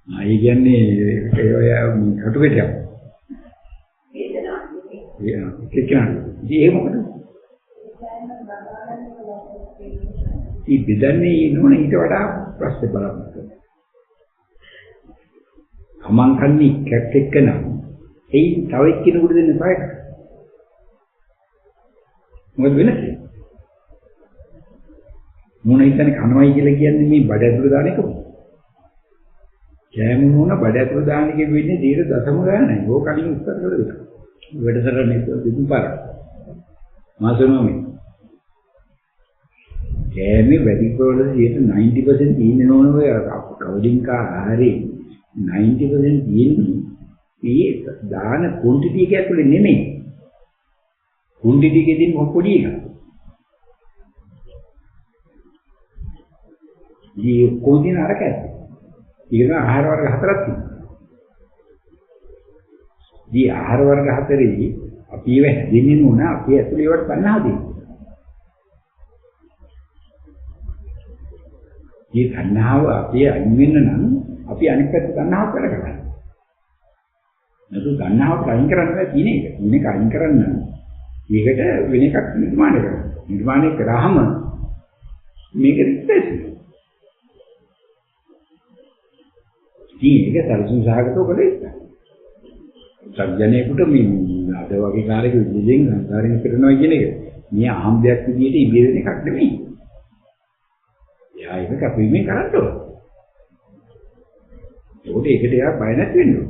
ආයි කියන්නේ ඒ කටු කෙටියක්. ඒක කියන්නේ ඒ මොකද? ಈ බෙදන්නේ නෝන ඊට වඩා ප්‍රශ්න බලන්න. තමන් කන්නේ කැක් එක්ක නම් ඒ තව එක්කිනෙකුට දෙන්න පායක. මොකද වෙන්නේ? මොන හිතන්නේ කනවයි කියලා කියන්නේ මේ බඩ ඇතුළේ දාන එකම. කෑම මොන බඩ ඇතුළේ දාන එකේ වෙන්නේ 0.0 ගානයි. ඕක කලින් උත්තර කරලා දෙන්න. වැඩසටහන දෙතුන් පාර. මාසෙනෝමි. කෑමේ වැඩි ප්‍රවලද 90% තියෙන්නේ නෝන ඔය කවදින්ක ආහාරේ 90% තියෙන්නේ මේ දාන ක්වොන්ටිටි එක ඇතුලේ නෙමෙයි. ක්වොන්ටිටි එකේ තියෙන පොඩි එක. මේ කොදින අරකයි. ඊගෙන ආහාර වර්ග හතරක් තියෙනවා. මේ ආහාර වර්ග හතරේ අපි ඒව හැදින්නේ නෝන අපි ඇතුලේ ඒවට ගන්න හදන්නේ. මේ තණ්හාව අපි අයින් වෙන්න නම් අපි අනිත් පැත්ත තණ්හාව වැඩ කරගන්න. නේද? තණ්හාව අයින් කරන්න බෑ තියෙන එක. මේක අයින් කරන්න මේකට වෙන එකක් නිර්මාණය කරන්න. නිර්මාණය කරාම මේක රිප්ලේස් වෙනවා. ඒක සල්සුන් සහගතව කළේ. සත්‍යණේකට මේ අද වගේ කාලෙක විදිහෙන් සංසාරයෙන් කරනවා කියන එක මේ ආම්බයක් විදිහට ඉබේ වෙන එකක් නෙමෙයි. එයා ඒක අපි මේ කරන්න ඕන. ඒකට එයා බය නැති වෙන්න ඕන.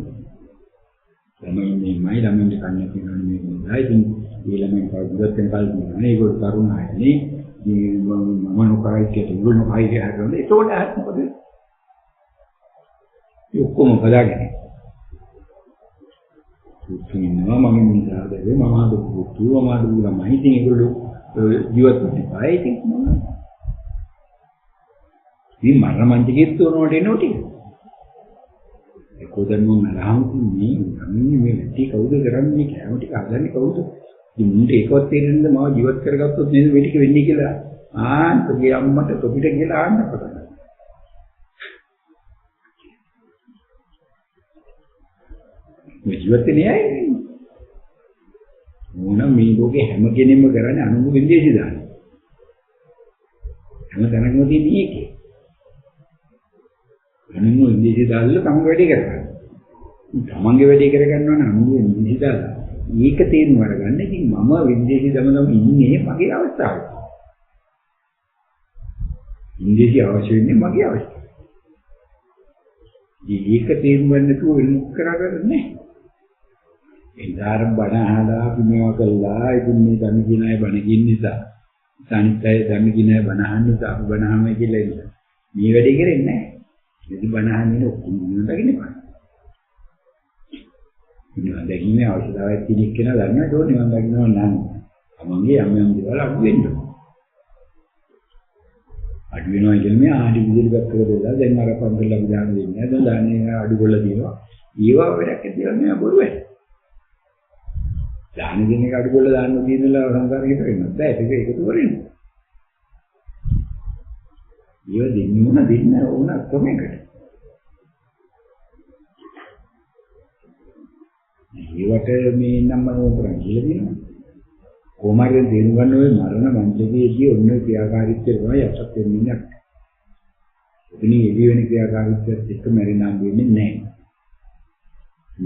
ළමයි මේ ළමයින්ට කන්නේ කියනවනේ මේක නෑ. ඉතින් මේ ළමයින් කවුරුත් වෙන කල්පනා නේ. ඒගොල්ලෝ තරුණ අයනේ. මේ මම නොකරයි කියලා ඒගොල්ලෝ නොකයි කියලා කරනවා. ඒකට මොකද? ඔක්කොම බලාගෙන. තුන්වෙනිවා මම මිසාදේ මම ආද පුතු මම ආද ළමයි. ඉතින් ඒගොල්ලෝ ජීවත් වෙන්නේ බයි ඉතින් මොනවද? මේ මරණ මංජකෙත් උනවට එනෝ ටික. ඒකෝදන් මොන නරහම් මේ ඇටි කවුද කරන්නේ කෑම ටික හදන්නේ කවුද? ඉතින් මුන්ට ඒකවත් තේරෙන්නේ මාව ජීවත් කරගත්තොත් නේද මේ ටික වෙන්නේ කියලා. තෝගේ අම්මට තොපිට කියලා ආන්න පටන් ගත්තා. මේ ජීවිතේ නෑයි. මොන මේ ලෝකේ හැම කෙනෙක්ම කරන්නේ අනුමු විදේශي දාන. හැම තැනකම තියෙන එකේ. අනුමු විදේශي දාලා තම වැඩේ කරගන්න. තමන්ගේ වැඩේ කරගන්නවා නම් අනුමු විදේශي දාලා. මේක තේරුම් අරගන්න. ඉතින් මම විදේශي දමදම ඉන්නේ මගේ අවස්ථාවේ. විදේශي අවශ්‍ය වෙන්නේ මගේ අවස්ථාව. මේක තේරුම් ගන්න නැතුව වෙනස් කරගන්න නෑ. ඉන්දාර බණ අහලා අපි මේවා කළා. ඉතින් මේ ධර්ම කියන අය බණ කියන නිසා සානිත්‍යය ධර්ම කියන අය බණ අහන්න නිසා අපි බණ අහමයි කියලා ඉන්න. මේ වැඩේ කරන්නේ නැහැ. ඉතින් බණ අහන්නේ ඔක්කොම නිවන්දකින්නේ බණ. නිවන්දකින්නේ අවශ්‍යතාවයක් තියෙන කෙනා දන්නවා ඒක නිවන් දකින්නවා නම් තමන්ගේ යම් යම් දේවල් අඩු වෙන්න. අඩු වෙනවා කියන්නේ ආදි විදිහට පැත්තකට දාලා දැන් අර පන්දල් අපි දාන දෙන්නේ. දැන් දාන්නේ අඩු කරලා තියෙනවා. ඒවා වැඩක් කියලා නෑ බොරුවේ. දාන දෙන එක අඩු කරලා දාන්න තියෙනලා සංසාරෙකට වෙන්නත් බෑ. ඒක එකතු කරගෙන. ඊව දෙන්න ඕන ක්‍රමයකට. ඒවට මේ නම් මම කරන්නේ කියලා දිනවා. කොමාරිය දෙනු ගන්න ඔය මරණ මංජකයේදී ඔන්න ක්‍රියාකාරීත්වය තමයි යටත් වෙන්නේ නැහැ. එතනින් එළි වෙන ක්‍රියාකාරීත්වයත් එක්ක මැරෙන්න හම්බ වෙන්නේ නැහැ.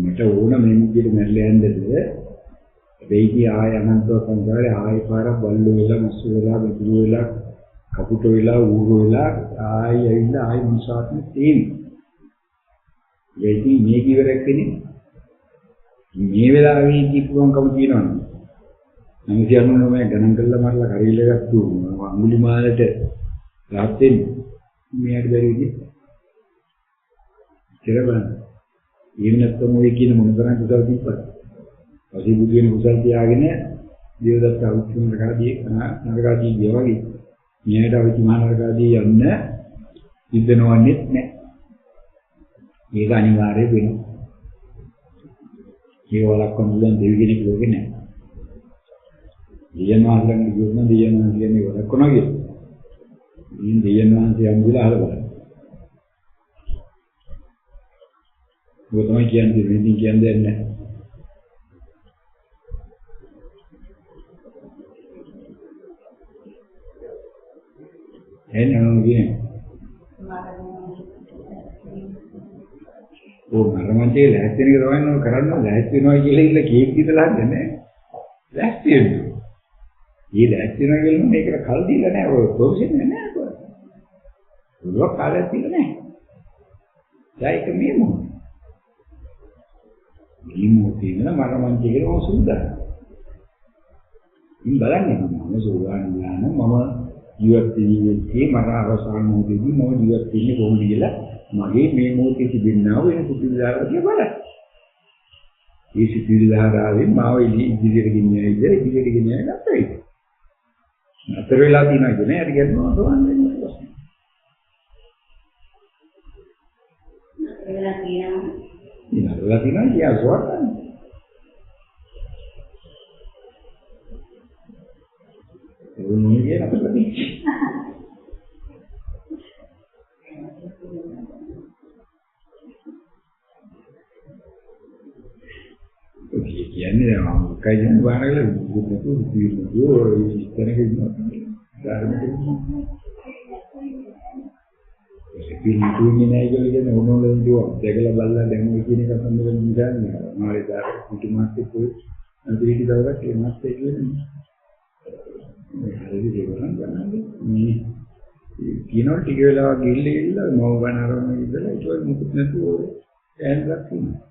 මට ඕන මේ විදිහට මැරලා යන්නද වෙයිටි ආය අනන්තව සංසාරේ ආය පාරක් බල්ලෝ වෙලා මස්සු වෙලා බිඳු වෙලා කපුට වෙලා ඌරු වෙලා ආය ඇවිල්ලා ආය මනුසාත්ම තියෙන්නේ. වෙයිටි මේ කිවරක් වෙන්නේ මේ වෙලාවේ කිව්වම්කම තියෙනවනේ. නම් කියන්නම ගණන් කරලා මරලා කරීල ගත්තු අඟුලිමාලට රාත් වෙන්නේ මෙයාට බැරි විදිහ. කියලා බලන්න. එහෙම නැත්නම් ඔය කියන මොන තරම් කුසල් තිබ්බත්. පස්සේ බුදු වෙන කුසල් තියාගෙන දේවදත්ත අවුස්සුන් නරකාදී නරකාදී ගියා වගේ. මෙයට අවදි මහා නරකාදී යන්න ඉදනවන්නේත් නැහැ. ඒක අනිවාර්ය වෙනවා. ඒ වලක්වන්න පුළුවන් දෙවි කෙනෙක් ලෝකේ නැහැ. දෙයන්වාන්ලන් කියනවා දෙයන්වාන් කියන්නේ වලක්වනවා කියලා. ඉතින් දෙයන්වාන් කියන්දුලා අහලා බලන්න. ඔය තමයි කියන්නේ වෙන්නේ කියන්නේ නැහැ. එන්නම කියන්නේ. ඕ මරමන්තේ ලැහැත් වෙන එක තමයි නෝ කරන්න ලැහැත් වෙනවා කියලා ඉන්න කේක් දීලා හදන්නේ. ලැහැත් වෙනවා. මේ ලැහැත් වෙනවා කියලා මේකට කල් දීලා නැහැ. ඔය ප්‍රොෆෙෂන් එක නැහැ කොහොමද? උලක් කාලයක් දීලා නැහැ. ඒක මේ මොකද? මේ මොකේ නේද මරමන්තේ කියලා සුදුදා. ඉතින් බලන්නේ මම සෝවාන් ඥාන මම ජීවත් වෙන්නේ මර අවසාන මොහොතේදී මම ජීවත් වෙන්නේ කොහොමද කියලා මගේ මේ මොහොතේ තිබෙනා වෙන සිතිවිලි ධාරාවලිය බලන්න. මේ සිතිවිලි ධාරාවෙන් මාව ඉදිරියට ගෙනියයි ඉදිරියට ගෙනියයි නැත්යි. අතර වෙලා තියෙනවා කියන්නේ හරි ගන්නවා තවන්නේ නැහැ. වෙලා තියෙනවා. ඉතින් තියෙනවා කියා සෝවන්න. ඒ මොන්නේ අපිට කියන්නේ මම කයින් බානගල බුදුතු පිළිතුරු ඉස්සරහ ඉන්නවා. ධර්මයේ පිළිතුරුනේ නැහැ කියලා කියන්නේ ඕනෝලෙන් දුව දැකලා බලලා දැන් ඔය කියන එක සම්බන්ධව නිදාන්නේ. මාරේ දාර පිටුමාස්සේ පොයි අන්තිමට දවසක් ඒ මාස්සේ කියන්නේ. හරිද ඒක නේද? මේ කිනෝ ටික වෙලා ගිල්ල මව බනරම ඉඳලා ඒක මුකුත් නැතුව ඈන්ලක් ඉන්නවා.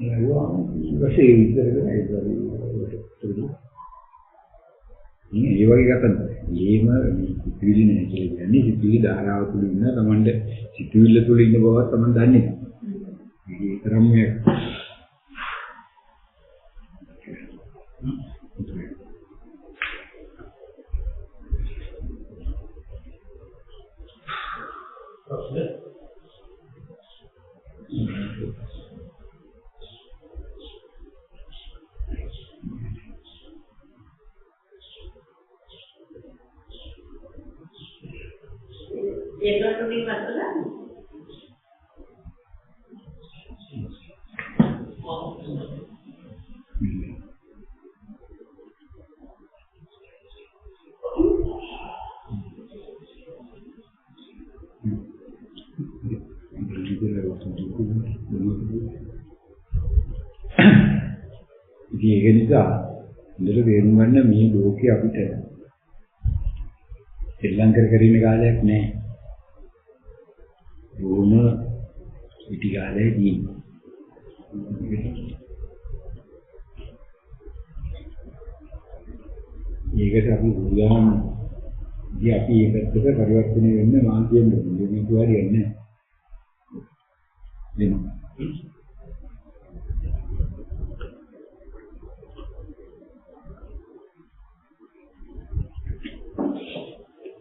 ඒවා වශයෙන් විතරද ඒක ඒ වගේ ගතන. ඒම සිතුවිලි නෑ කියලා කියන්නේ සිතුවිලි ධාරාව තුල ඉන්න තමන්ට සිතුවිල්ල තුල ඉන්න බව තමන් දන්නේ නැහැ. ඒ තරම් මේ ඒකටුලින් වත්තලා ඒක නිසා ඉඳලා තේරුම් ගන්න මේ ලෝකේ අපිට ශ්‍රී කර ඉන්න කාලයක් නැහැ. ඕන ඉටි කාලේදී ඒකට අපි උදාහරණ දී අපි ඒකට පරිවර්තනය වෙන්න මාන්තියෙන් දෙන්නේ මේක හරියන්නේ නැහැ.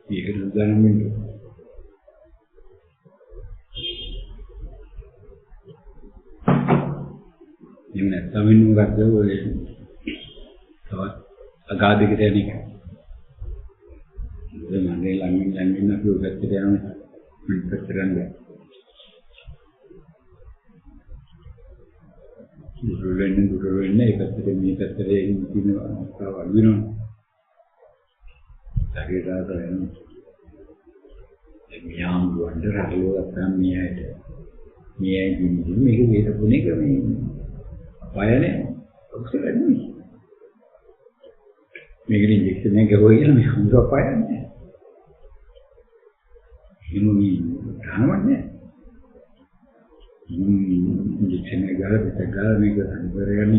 ඒකට උදාහරණ දෙන්න. ඉන්නේ තමයි මොකද්ද ඔය තවත් අගාධයකට යන එක. ඒ මන්නේ ළඟින් අපි ඔය පැත්තට යනවා මේ පැත්තට යනවා. දුරවෙන්න ඒ පැත්තට මේ පැත්තට ඉන්න අවස්ථාව අඩු වෙනවා. සැකේදාත වෙනවා. එමියම් වන්දර හලෝ ගන්න මියයිද. මියයි මේක වේදපුණේක මේ අපායනේ ඔක්සලන්නේ. මේකේ ඉන්ජෙක්ෂන් එක ගහුවා මේ හුඟ අපායන්නේ. ඉමුනි ධනවන්නේ. ඉන්ජෙක්ෂන් එක ගාලා පිට ගාලා මේක අනිවාර්යයෙන්ම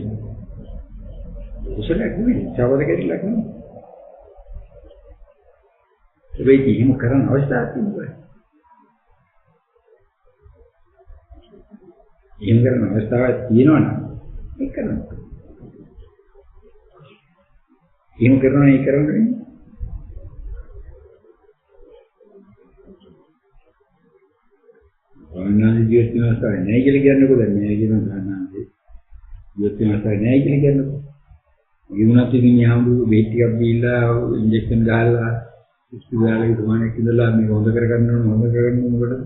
ඔක්සලක් නෙවෙයි චවද කෙරෙලක් නෙවෙයි. ඒ වෙයි එහෙම කරන්න අවශ්‍යතාවයක් තිබුණා. එහෙම කරන අවස්ථාවක් තියෙනවනම් ඒක කරනවා. එහෙම කරනවා ඒ කරන්නේ වන්නාදී ජීවිත අවස්ථාවේ නැහැ කියලා කියන්නකො දැන් මේ කියන ගන්නාදී ජීවිත අවස්ථාවේ නැහැ කියලා කියන්නකො. ගිමුණත් ඉතින් යාමුදු බේත් ටිකක් දීලා ඉන්ජෙක්ෂන් ගහලා ඉස්පිරිතාලේ දුවන්නේ ඉඳලා මේ හොඳ කරගන්න ඕන මොකටද?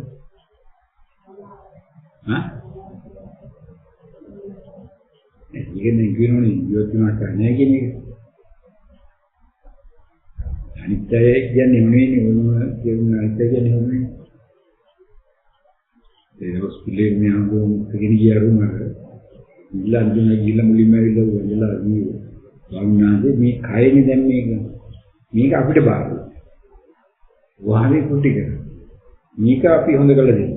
ඉතින් කියනෝනේ ජීවිත අවස්ථාවේ නැහැ කියන එක. අනිත්‍ය කියන්නේ නෙමෙයි ඕනම කියන අනිත්‍ය කියන්නේ නෙමෙයි. ඒ හොස්පිටලේ මේ අඳුම් තකිරිය රුමර ඉල්ලන්නේ ගිහිල්ලා මුලින්ම ඇවිල්ලා වලලා වුණාද මේ කයනේ දැන් මේක අපිට බාරයි. වහනේ කුටි කර. මේක අපි හොඳ කරලා දෙන්න.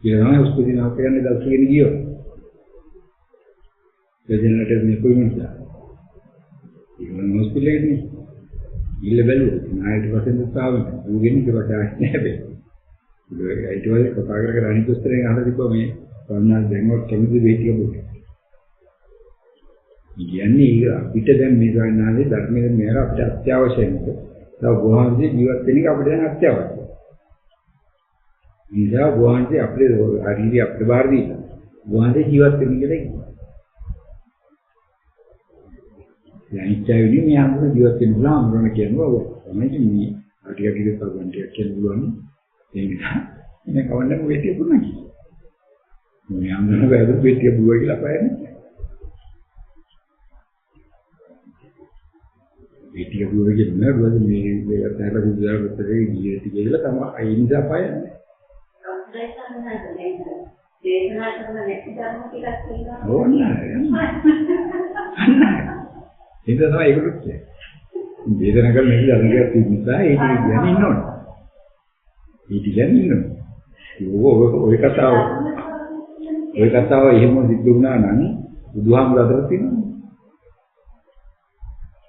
කියලා තමයි හොස්පිටලේ නාක යන්නේ දවසකින් ගියෝ. දෙදෙනාට මේ කොයින්ද? ඉන්න හොස්පිටලේ ඉන්නේ. ඉල්ල බැලුවා. නායට පස්සෙන් උත්සාහව. ඌගෙන් ඉතවට නැහැ. ඊට පස්සේ කතා කර අනිත් උස්තරෙන් අහලා තිබ්බා මේ වන්නාල් දැන්වත් කැමති වෙයි කියලා බුද්ධ. කියන්නේ අපිට දැන් මේ වන්නාලේ ධර්මයේ මේර අපිට අත්‍යවශ්‍යයි නේද? ඒක ගෝහන්සේ ජීවත් වෙන එක අපිට දැන් අත්‍යවශ්‍යයි. ඉතින් ගෝහන්සේ අපේ හරියට අපේ බාර දීලා ගෝහන්සේ ජීවත් වෙන කියලා කිව්වා. යනිච්චාවෙන්නේ මේ අමුතු ජීවත් වෙන්න පුළුවන් අමුරණ කියනවා ඔය. තමයි මේ අටියක් ඉඳලා ගන්නටියක් කියන්න පුළුවන්. ඒ නිසා මේ කවන්නම වෙටිය පුණා කියලා. මේ අම්මන වැදු වෙටිය බුවා කියලා පයන්නේ. වෙටිය බුවා කියන්නේ නේද මේ අතහැරලා විද්‍යාවතරේ ගියටි කියලා තමයි ඒ නිසා පයන්නේ. දේශනා කරන නැති ධර්ම ටිකක් කියනවා. ඕනෑ. ඒක තමයි ඒකලුත් කියන්නේ. දේශනා කරන නැති ධර්ම ටිකක් තියෙන නිසා ඒක කියන්නේ ඉන්න ඕනේ. ඉතින් ඔය කතාව එහෙම සිද්ධ වුණා නම් බුදුහාමුදුරුවෝ අතර තියෙනවා.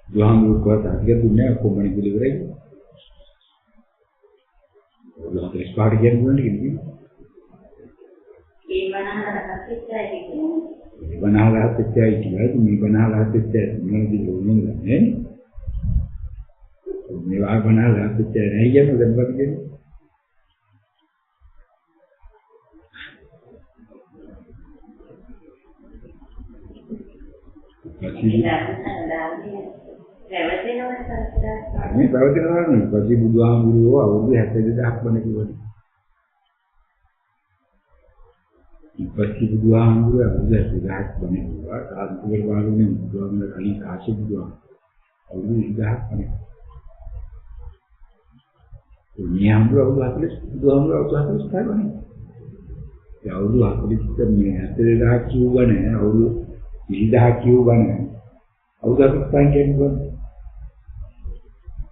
බුදුහාමුදුරුවෝ කතා දුන්නේ කොම්මනි පිළිවෙලයි. බුදුහාමුදුරුවෝ ස්පාඩි කියන්නේ කිව්වේ. ඒ බණහලහත් එක්කයි කියන්නේ මේ බණහලහත් එක්ක මොනවද කියන්නේ නේ? මේ වා බණහලහත් එක්ක නැහැ කියන්නේ දැන් මොකද කියන්නේ? මේ පැවතිනවා නේ පස්සේ බුදුහාමුදුරුවෝ අවුරුදු 72000ක් වань කිව්වා. පස්සේ බුදුහාමුදුරුවෝ අවුරුදු 72000ක් වань කිව්වා. කාන්තිවල වාගුනේ බුදුහාමුදුරුවෝ කලින් කාශ්‍යප බුදුහාමුදුරුවෝ අවුරුදු 20000ක් වань. මේ හාමුදුරුවෝ අවුරුදු 40 බුදුහාමුදුරුවෝ අවුරුදු 45ක් වань. ඒ අවුරුදු 40 මේ 72000ක් කිව්වනේ අවුරුදු 20000ක් කිව්වනේ. අවුරුදු 45ක් කියන්නේ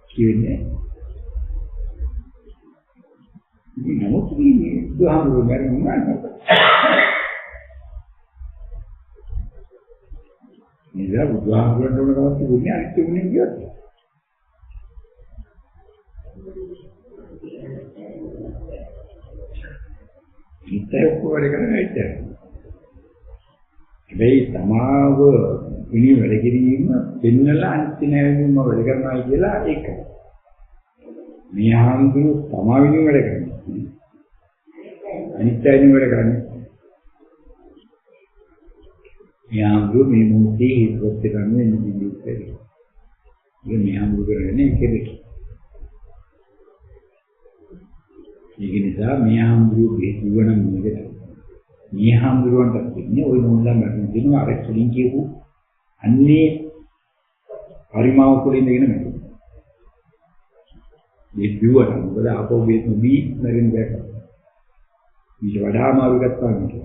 කියන්නේ මේ නමුත් මේ බුදුහාමුදුරුවෝ මරන්නේ නැහැ. නිදා බුදුහාමුදුරුවන්ට උනකවත් තිබුණේ අනිත් උන්නේ කියත්. ඉතින් කොහොමද කරන්නේ? මේ තමාව ඉනි වැඩ කිරීම දෙන්නලා අනිත් නැවෙන්නම වැඩ කරනවා කියලා ඒක. මේ ආන්දුරු තමා විනි වැඩ කරන්නේ. අනිත් අයනි වැඩ කරන්නේ. මේ ආන්දුරු මේ මොහොතේ හිතවත් කරන්නේ නිදින්නේ. මේ ආන්දුරු කරන්නේ ඒකද? ඒක නිසා මේ ආන්දුරු බේසුවනම් මේකට මේ හාමුදුරුවන්ට කියන්නේ ওই නෝන්ලා මරන දිනවා අර කලින් කියපු අන්නේ පරිමාව වලින් දෙගෙන මැද. මේ දුවට මොකද ආපෝ බේත් නොදී නරින් බෑක. ඊට වඩා මාරු ගත්තා නේ.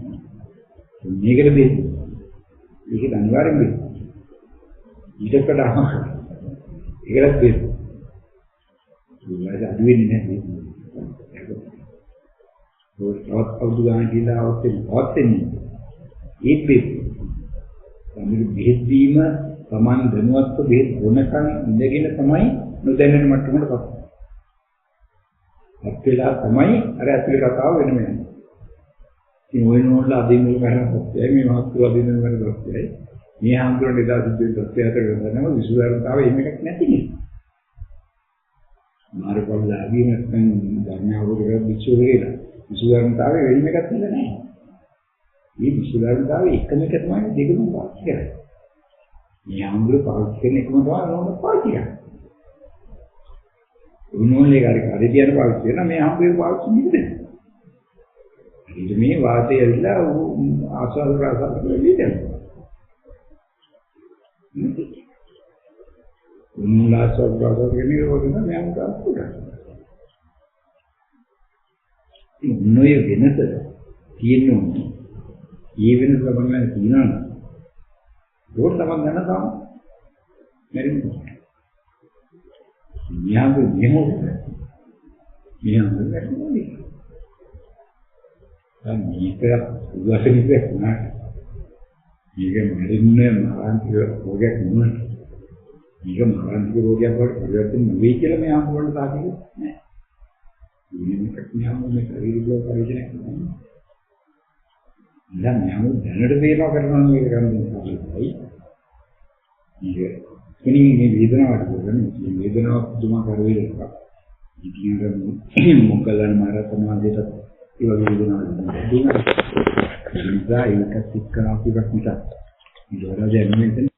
මේකට බේත්. ඒක අනිවාර්යෙන් බේත්. ඊට වඩා ඒකත් බේත්. ඒක අඩු වෙන්නේ නැහැ. තවත් අවුරුදු ගානක් ගිහලා આવත් වෙන්නේ. ඒත් බෙහෙත්. තමයි බෙහෙත් දීම සමාන දැනුවත්ව බෙහෙත් ගොනකන් ඉඳගෙන තමයි නොදැනෙන මට්ටමකට පත්. අපේලා තමයි අර ඇතුලේ කතාව වෙනම යන්නේ. ඉතින් ওই නෝන්ලා අදින්න කරනකොටයි මේ මහත්තුව අදින්න කරනකොටයි මේ හාමුදුරනේ එදා සිද්ධ වෙච්ච තත්ත්වයට වෙනවම විසුද්ධර්මතාවය එහෙම එකක් නැති නේ. මාර්ගවලදී නැත්නම් ධර්මාවබෝධ විශ්ව වේලා විසුද්ධර්මතාවය වෙන එකක් නෑ. මේ විසුද්ධර්මතාවය එකම එක තමයි දෙකම පාවිච්චි කරන්නේ. මේ හාමුදුර පාවිච්චි කරන එකම තමයි නෝන පාවිච්චි කරන්නේ. උනෝලේ කාර්ය කියන පාවිච්චි කරන මේ හාමුදුර පාවිච්චි නිදෙන්නේ. ඊට මේ වාතය ඇවිල්ලා ආස්වාද ප්‍රාසාද වෙලිදෙන. උන්ලාසාව ප්‍රාසාද කියන්නේ වගේ නෑ මම ගන්නවා. ඉන්නෝය වෙනස තියෙනවා. ඒ වෙනස ලබන්න තියෙනවා. ඒක තමයි ගන්න තාම. මෙරින්. න්යාය නියමොත්. න්යාය නැතිවෙන්නේ. මේක උගසනිකයක් නෑ. මේක මෙරින්නේ මානසික රෝගයක් නෙවෙයි. මේක මානසික රෝගයක් වලට පරිවර්තන නෙවෙයි කියලා මේ ආම්බුවන්ට සාකච්ඡා නෑ. මේක නියම මේ ශරීරය පරිචයක් නෑ. දැන් යමු දැනට දේනවා කරනවා මේක කරන්නේ සාකච්ඡායි. මේක කෙනෙක් මේ වේදනාවට කරන්නේ වේදනාව පුදුමාකාර වේදනාවක්. ඉතින් මොකලන් මාරතමාදේට ඒ වගේ වේදනාවක් දුන්නා. ඒක එක්ක සික්කන අපිට නිසා. ඉතවර දැනෙන්නේ